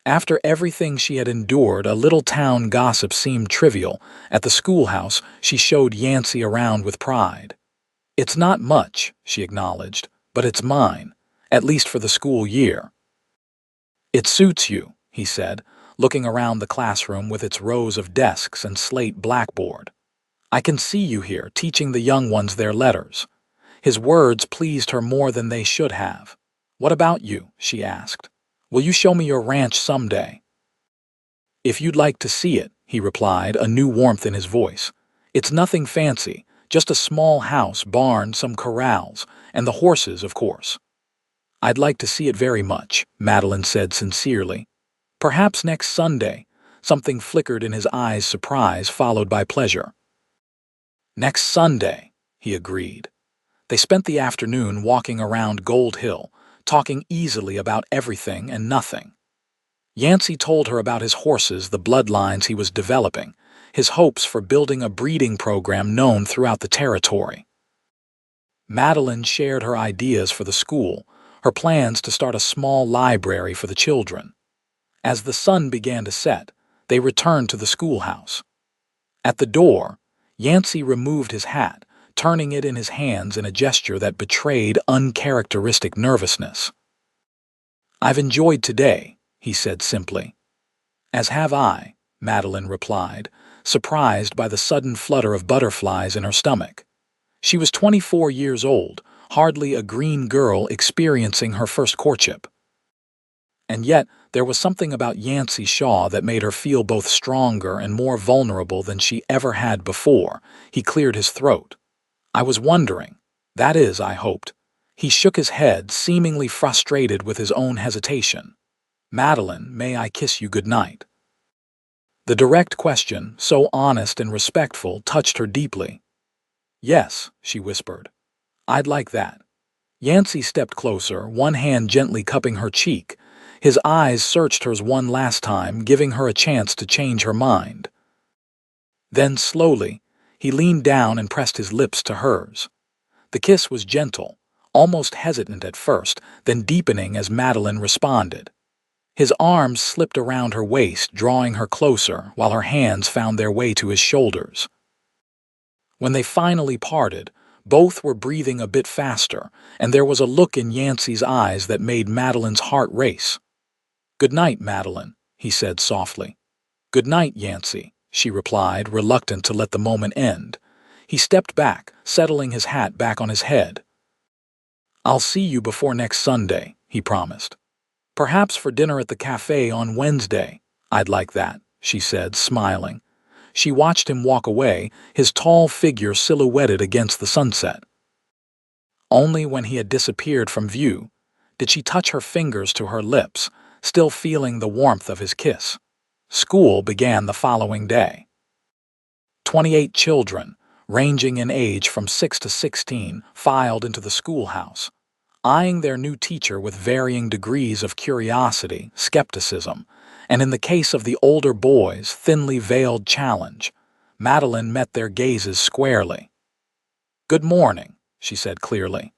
A: After everything she had endured, a little town gossip seemed trivial. At the schoolhouse, she showed Yancey around with pride. "It's not much," she acknowledged, "but it's mine, at least for the school year." "It suits you," he said, looking around the classroom with its rows of desks and slate blackboard. "I can see you here, teaching the young ones their letters." His words pleased her more than they should have. "What about you?" she asked. "Will you show me your ranch someday?" "If you'd like to see it," he replied, a new warmth in his voice. "It's nothing fancy, just a small house, barn, some corrals, and the horses, of course." "I'd like to see it very much," Madeline said sincerely. "Perhaps next Sunday." Something flickered in his eyes, surprise followed by pleasure. "Next Sunday," he agreed. They spent the afternoon walking around Gold Hill, talking easily about everything and nothing. Yancey told her about his horses, the bloodlines he was developing, his hopes for building a breeding program known throughout the territory. Madeline shared her ideas for the school, her plans to start a small library for the children. As the sun began to set, they returned to the schoolhouse. At the door, Yancey removed his hat, turning it in his hands in a gesture that betrayed uncharacteristic nervousness. "I've enjoyed today," he said simply. "As have I," Madeline replied, surprised by the sudden flutter of butterflies in her stomach. She was 24 years old, hardly a green girl experiencing her first courtship. And yet, there was something about Yancey Shaw that made her feel both stronger and more vulnerable than she ever had before. He cleared his throat. "I was wondering. That is, I hoped." He shook his head, seemingly frustrated with his own hesitation. "Madeline, may I kiss you good night?" The direct question, so honest and respectful, touched her deeply. "Yes," she whispered. "I'd like that." Yancey stepped closer, one hand gently cupping her cheek. His eyes searched hers one last time, giving her a chance to change her mind. Then, slowly, he leaned down and pressed his lips to hers. The kiss was gentle, almost hesitant at first, then deepening as Madeline responded. His arms slipped around her waist, drawing her closer, while her hands found their way to his shoulders. When they finally parted, both were breathing a bit faster, and there was a look in Yancey's eyes that made Madeline's heart race. "Good night, Madeline," he said softly. "Good night, Yancey," she replied, reluctant to let the moment end. He stepped back, settling his hat back on his head. "I'll see you before next Sunday," he promised. "Perhaps for dinner at the cafe on Wednesday." "I'd like that," she said, smiling. She watched him walk away, his tall figure silhouetted against the sunset. Only when he had disappeared from view did she touch her fingers to her lips, still feeling the warmth of his kiss. School began the following day. 28 children, ranging in age from 6 to 16, filed into the schoolhouse, eyeing their new teacher with varying degrees of curiosity, skepticism, and in the case of the older boys, thinly veiled challenge. Madeline met their gazes squarely. "Good morning," she said clearly.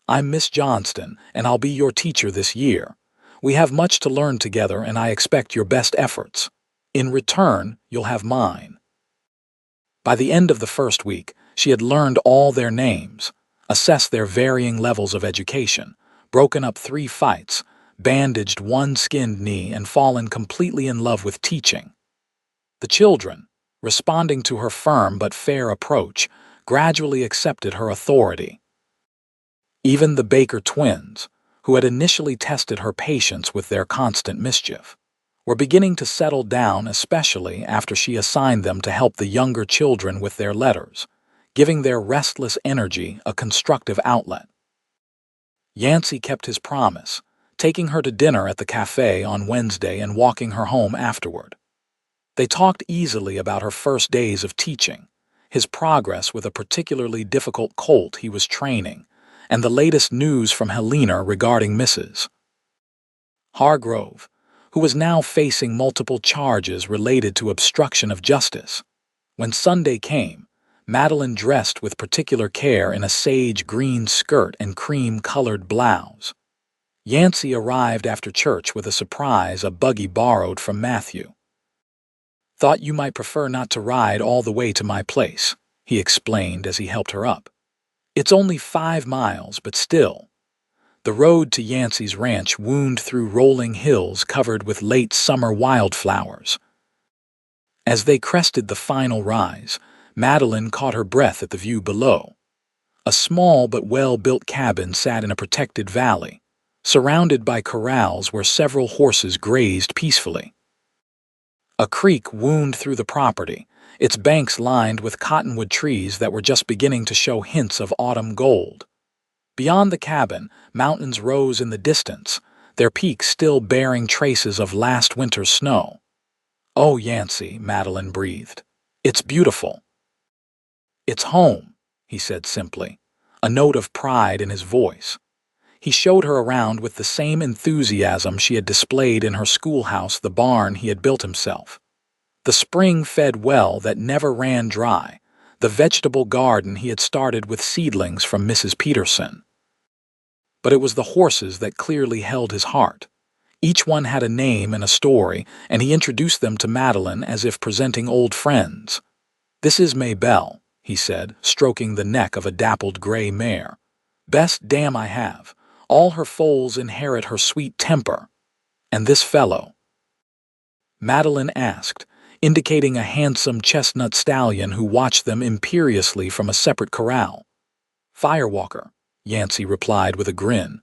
A: "I'm Miss Johnston, and I'll be your teacher this year. We have much to learn together, and I expect your best efforts. In return, you'll have mine." By the end of the first week, she had learned all their names, assessed their varying levels of education, broken up 3 fights, bandaged 1 skinned knee, and fallen completely in love with teaching. The children, responding to her firm but fair approach, gradually accepted her authority. Even the Baker twins, who had initially tested her patience with their constant mischief, were beginning to settle down, especially after she assigned them to help the younger children with their letters, giving their restless energy a constructive outlet. Yancey kept his promise, taking her to dinner at the cafe on Wednesday and walking her home afterward. They talked easily about her first days of teaching, his progress with a particularly difficult colt he was training, and the latest news from Helena regarding Mrs. Hargrove, who was now facing multiple charges related to obstruction of justice. When Sunday came, Madeline dressed with particular care in a sage green skirt and cream-colored blouse. Yancey arrived after church with a surprise, a buggy borrowed from Matthew. "Thought you might prefer not to ride all the way to my place," he explained as he helped her up. "It's only 5 miles, but still." The road to Yancey's ranch wound through rolling hills covered with late summer wildflowers. As they crested the final rise, Madeline caught her breath at the view below. A small but well-built cabin sat in a protected valley, surrounded by corrals where several horses grazed peacefully. A creek wound through the property, its banks lined with cottonwood trees that were just beginning to show hints of autumn gold. Beyond the cabin, mountains rose in the distance, their peaks still bearing traces of last winter's snow. "Oh, Yancey," Madeline breathed. "It's beautiful." "It's home," he said simply, a note of pride in his voice. He showed her around with the same enthusiasm she had displayed in her schoolhouse, the barn he had built himself. The spring-fed well that never ran dry, the vegetable garden he had started with seedlings from Mrs. Peterson. But it was the horses that clearly held his heart. Each one had a name and a story, and he introduced them to Madeline as if presenting old friends. "This is Maybelle," he said, stroking the neck of a dappled gray mare. "Best dam I have. All her foals inherit her sweet temper. And this fellow?" Madeline asked, indicating a handsome chestnut stallion who watched them imperiously from a separate corral. "Firewalker," Yancey replied with a grin.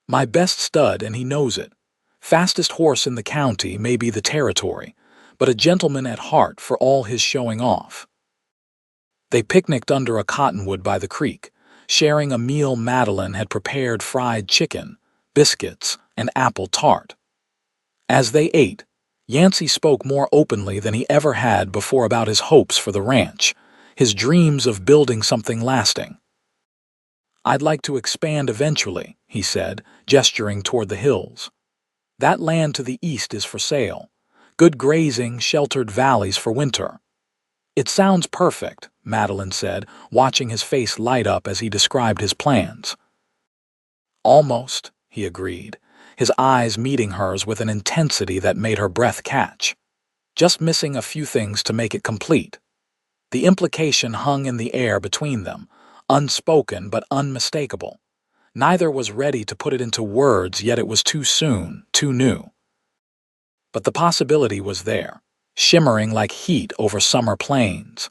A: "My best stud, and he knows it. Fastest horse in the county, may be the territory, but a gentleman at heart for all his showing off." They picnicked under a cottonwood by the creek, sharing a meal Madeline had prepared: fried chicken, biscuits, and apple tart. As they ate, Yancey spoke more openly than he ever had before about his hopes for the ranch, his dreams of building something lasting. "I'd like to expand eventually," he said, gesturing toward the hills. "That land to the east is for sale. Good grazing, sheltered valleys for winter." "It sounds perfect," Madeline said, watching his face light up as he described his plans. "Almost," he agreed, his eyes meeting hers with an intensity that made her breath catch. "Just missing a few things to make it complete." The implication hung in the air between them, unspoken but unmistakable. Neither was ready to put it into words, yet it was too soon, too new. But the possibility was there, shimmering like heat over summer plains.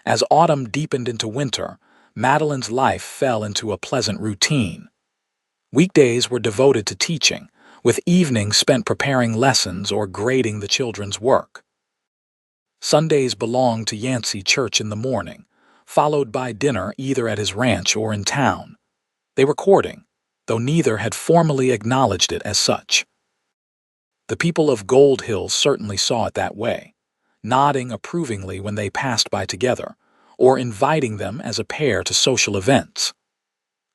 A: As autumn deepened into winter, Madeline's life fell into a pleasant routine. Weekdays were devoted to teaching, with evenings spent preparing lessons or grading the children's work. Sundays belonged to Yancey Church in the morning, followed by dinner either at his ranch or in town. They were courting, though neither had formally acknowledged it as such. The people of Gold Hill certainly saw it that way, nodding approvingly when they passed by together, or inviting them as a pair to social events.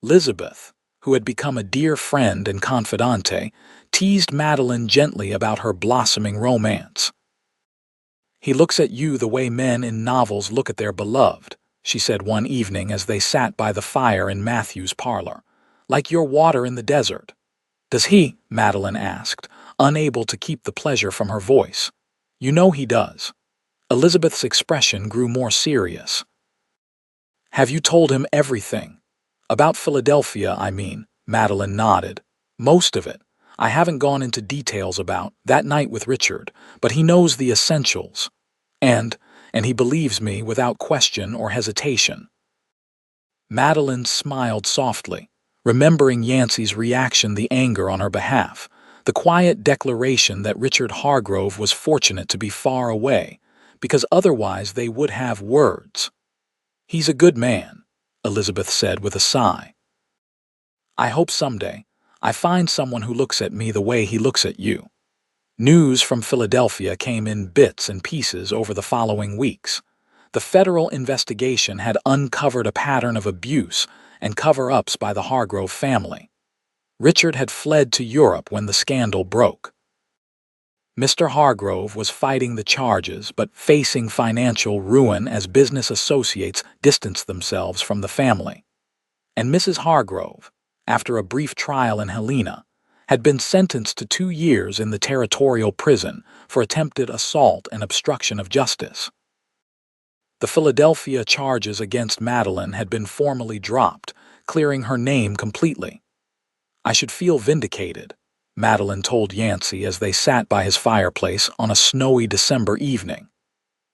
A: Elizabeth, who had become a dear friend and confidante, teased Madeline gently about her blossoming romance. "He looks at you the way men in novels look at their beloved," she said one evening as they sat by the fire in Matthew's parlor. "Like your water in the desert." "Does he?" Madeline asked, unable to keep the pleasure from her voice. "You know he does." Elizabeth's expression grew more serious. "Have you told him everything? About Philadelphia, I mean," Madeline nodded. "Most of it. I haven't gone into details about that night with Richard, but he knows the essentials. And he believes me without question or hesitation." Madeline smiled softly, remembering Yancey's reaction, the anger on her behalf, the quiet declaration that Richard Hargrove was fortunate to be far away, because otherwise they would have words. "He's a good man," Elizabeth said with a sigh. "I hope someday I find someone who looks at me the way he looks at you." News from Philadelphia came in bits and pieces over the following weeks. The federal investigation had uncovered a pattern of abuse and cover-ups by the Hargrove family. Richard had fled to Europe when the scandal broke. Mr. Hargrove was fighting the charges but facing financial ruin as business associates distanced themselves from the family. And Mrs. Hargrove, after a brief trial in Helena, had been sentenced to 2 years in the territorial prison for attempted assault and obstruction of justice. The Philadelphia charges against Madeline had been formally dropped, clearing her name completely. "I should feel vindicated," Madeline told Yancey as they sat by his fireplace on a snowy December evening.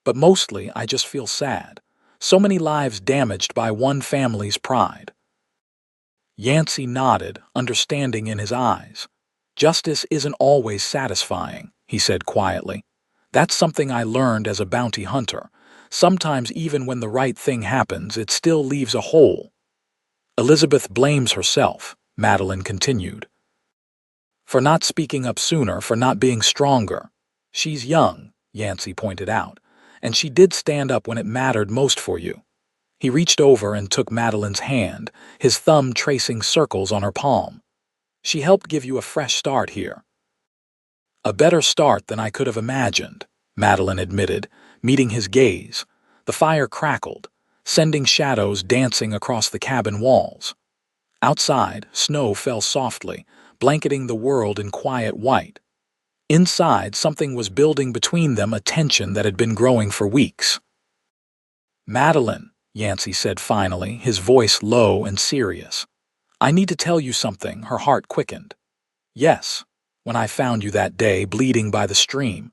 A: "But mostly I just feel sad. So many lives damaged by one family's pride." Yancey nodded, understanding in his eyes. "Justice isn't always satisfying," he said quietly. "That's something I learned as a bounty hunter. Sometimes even when the right thing happens, it still leaves a hole." "Elizabeth blames herself," Madeline continued, "for not speaking up sooner, for not being stronger. She's young," Yancey pointed out, "and she did stand up when it mattered most for you." He reached over and took Madeline's hand, his thumb tracing circles on her palm. "She helped give you a fresh start here." "A better start than I could have imagined," Madeline admitted, meeting his gaze. The fire crackled, sending shadows dancing across the cabin walls. Outside, snow fell softly, blanketing the world in quiet white. Inside, something was building between them, a tension that had been growing for weeks. "Madeline," Yancey said finally, his voice low and serious. "I need to tell you something." Her heart quickened. "Yes, when I found you that day, bleeding by the stream,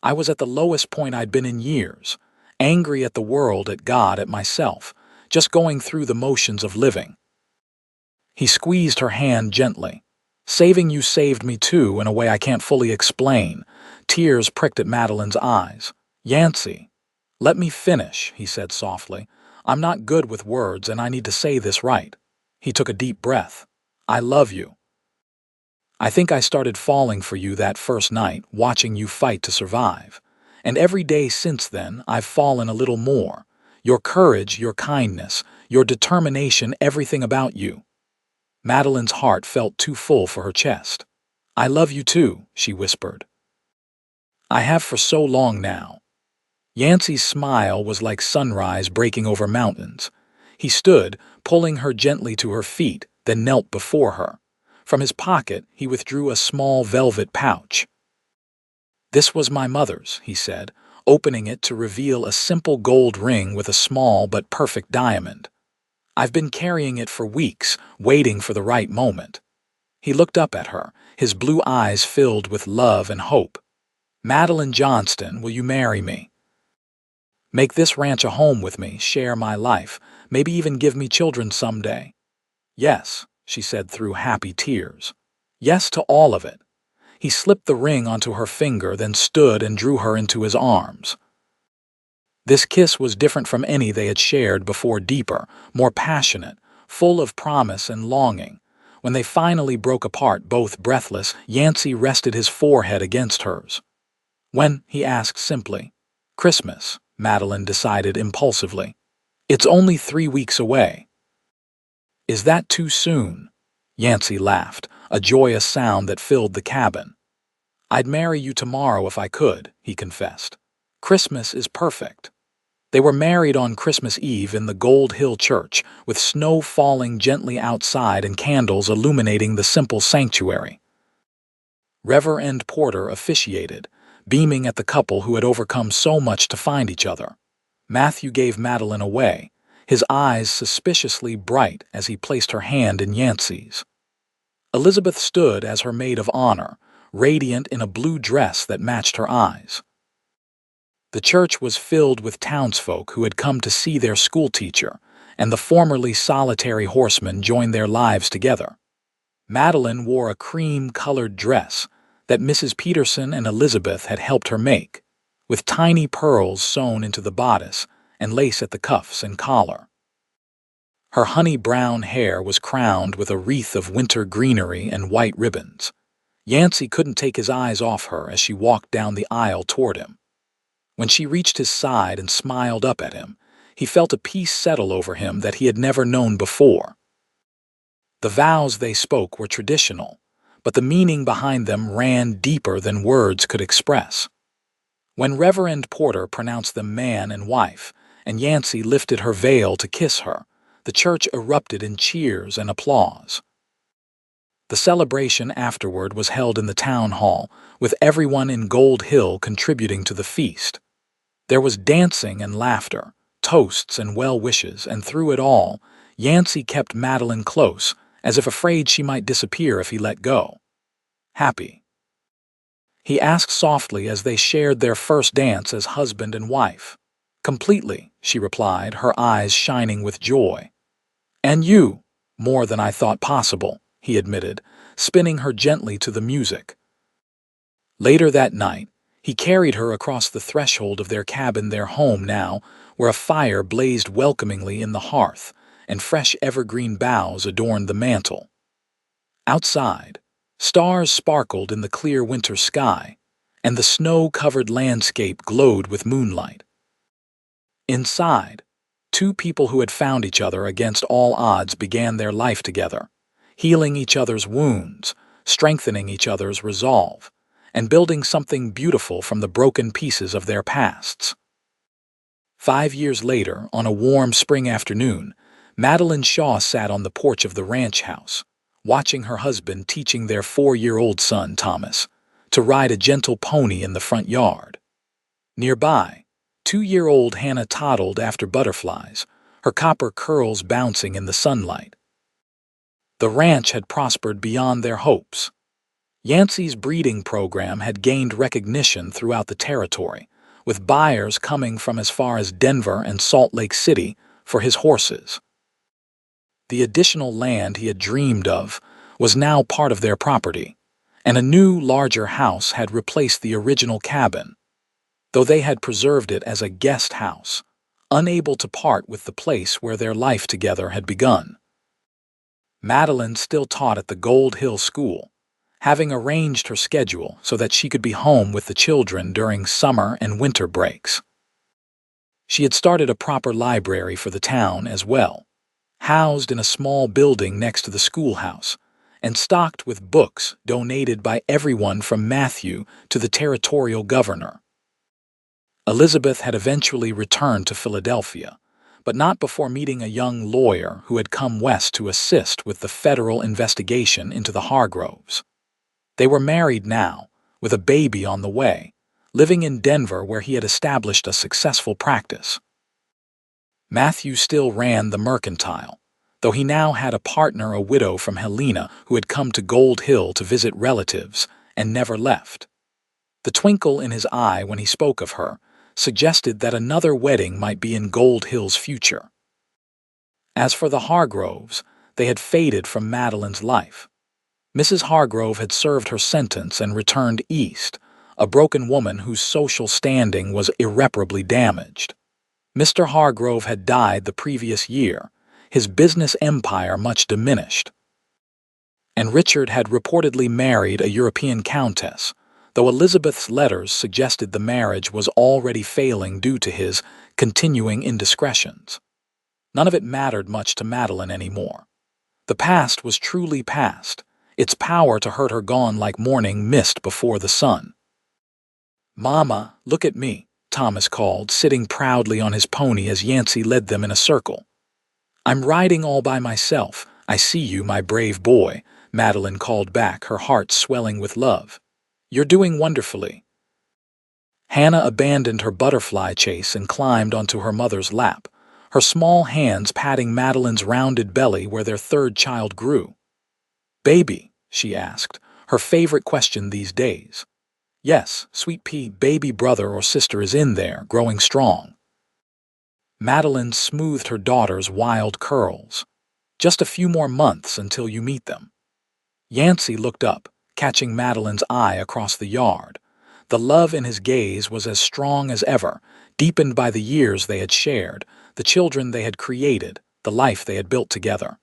A: I was at the lowest point I'd been in years, angry at the world, at God, at myself, just going through the motions of living." He squeezed her hand gently. "Saving you saved me too, in a way I can't fully explain." Tears pricked at Madeline's eyes. "Yancey, let me finish," he said softly. "I'm not good with words, and I need to say this right." He took a deep breath. "I love you. I think I started falling for you that first night, watching you fight to survive. And every day since then, I've fallen a little more. Your courage, your kindness, your determination, everything about you." Madeline's heart felt too full for her chest. "I love you too," she whispered. "I have for so long now." Yancey's smile was like sunrise breaking over mountains. He stood, pulling her gently to her feet, then knelt before her. From his pocket, he withdrew a small velvet pouch. "This was my mother's," he said, opening it to reveal a simple gold ring with a small but perfect diamond. "I've been carrying it for weeks, waiting for the right moment." He looked up at her, his blue eyes filled with love and hope. "Madeline Johnston, will you marry me? Make this ranch a home with me, share my life, maybe even give me children someday?" "Yes," she said through happy tears. "Yes to all of it." He slipped the ring onto her finger, then stood and drew her into his arms. This kiss was different from any they had shared before, deeper, more passionate, full of promise and longing. When they finally broke apart, both breathless, Yancey rested his forehead against hers. "When?" he asked simply. "Christmas," Madeline decided impulsively. "It's only 3 weeks away." "Is that too soon?" Yancey laughed, a joyous sound that filled the cabin. "I'd marry you tomorrow if I could," he confessed. "Christmas is perfect." They were married on Christmas Eve in the Gold Hill Church, with snow falling gently outside and candles illuminating the simple sanctuary. Reverend Porter officiated, beaming at the couple who had overcome so much to find each other. Matthew gave Madeline away, his eyes suspiciously bright as he placed her hand in Yancey's. Elizabeth stood as her maid of honor, radiant in a blue dress that matched her eyes. The church was filled with townsfolk who had come to see their schoolteacher, and the formerly solitary horseman joined their lives together. Madeline wore a cream-colored dress that Mrs. Peterson and Elizabeth had helped her make, with tiny pearls sewn into the bodice and lace at the cuffs and collar. Her honey-brown hair was crowned with a wreath of winter greenery and white ribbons. Yancey couldn't take his eyes off her as she walked down the aisle toward him. When she reached his side and smiled up at him, he felt a peace settle over him that he had never known before. The vows they spoke were traditional, but the meaning behind them ran deeper than words could express. When Reverend Porter pronounced them man and wife, and Yancey lifted her veil to kiss her, the church erupted in cheers and applause. The celebration afterward was held in the town hall, with everyone in Gold Hill contributing to the feast. There was dancing and laughter, toasts and well wishes, and through it all, Yancey kept Madeline close, as if afraid she might disappear if he let go. "Happy?" he asked softly as they shared their first dance as husband and wife. "Completely," she replied, her eyes shining with joy. "And you, more than I thought possible," he admitted, spinning her gently to the music. Later that night, he carried her across the threshold of their cabin, their home now, where a fire blazed welcomingly in the hearth, and fresh evergreen boughs adorned the mantel. Outside, stars sparkled in the clear winter sky, and the snow-covered landscape glowed with moonlight. Inside, two people who had found each other against all odds began their life together, healing each other's wounds, strengthening each other's resolve, and building something beautiful from the broken pieces of their pasts. 5 years later, on a warm spring afternoon, Madeline Shaw sat on the porch of the ranch house, watching her husband teaching their 4-year-old son, Thomas, to ride a gentle pony in the front yard. Nearby, 2-year-old Hannah toddled after butterflies, her copper curls bouncing in the sunlight. The ranch had prospered beyond their hopes. Yancey's breeding program had gained recognition throughout the territory, with buyers coming from as far as Denver and Salt Lake City for his horses. The additional land he had dreamed of was now part of their property, and a new, larger house had replaced the original cabin, though they had preserved it as a guest house, unable to part with the place where their life together had begun. Madeline still taught at the Gold Hill School, having arranged her schedule so that she could be home with the children during summer and winter breaks. She had started a proper library for the town as well, housed in a small building next to the schoolhouse, and stocked with books donated by everyone from Matthew to the territorial governor. Elizabeth had eventually returned to Philadelphia, but not before meeting a young lawyer who had come west to assist with the federal investigation into the Hargroves. They were married now, with a baby on the way, living in Denver where he had established a successful practice. Matthew still ran the mercantile, though he now had a partner, a widow from Helena, who had come to Gold Hill to visit relatives and never left. The twinkle in his eye when he spoke of her suggested that another wedding might be in Gold Hill's future. As for the Hargroves, they had faded from Madeline's life. Mrs. Hargrove had served her sentence and returned east, a broken woman whose social standing was irreparably damaged. Mr. Hargrove had died the previous year, his business empire much diminished. And Richard had reportedly married a European countess, though Elizabeth's letters suggested the marriage was already failing due to his continuing indiscretions. None of it mattered much to Madeline anymore. The past was truly past, its power to hurt her gone like morning mist before the sun. "Mama, look at me," Thomas called, sitting proudly on his pony as Yancey led them in a circle. "I'm riding all by myself. I see you, my brave boy," Madeline called back, her heart swelling with love. "You're doing wonderfully." Hannah abandoned her butterfly chase and climbed onto her mother's lap, her small hands patting Madeline's rounded belly where their third child grew. "Baby?" she asked, her favorite question these days. "Yes, sweet pea, baby brother or sister is in there, growing strong." Madeline smoothed her daughter's wild curls. "Just a few more months until you meet them." Yancey looked up, catching Madeline's eye across the yard. The love in his gaze was as strong as ever, deepened by the years they had shared, the children they had created, the life they had built together.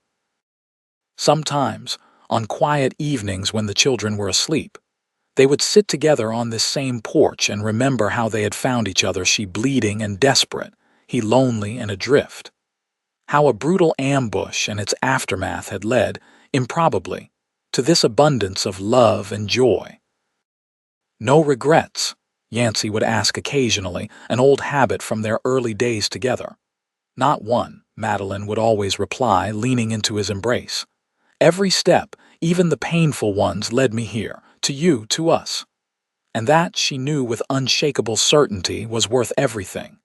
A: Sometimes, on quiet evenings when the children were asleep, they would sit together on this same porch and remember how they had found each other, she bleeding and desperate, he lonely and adrift. How a brutal ambush and its aftermath had led, improbably, to this abundance of love and joy. "No regrets?" Yancey would ask occasionally, an old habit from their early days together. "Not one," Madeline would always reply, leaning into his embrace. "Every step, even the painful ones, led me here, to you, to us." And that, she knew with unshakable certainty, was worth everything.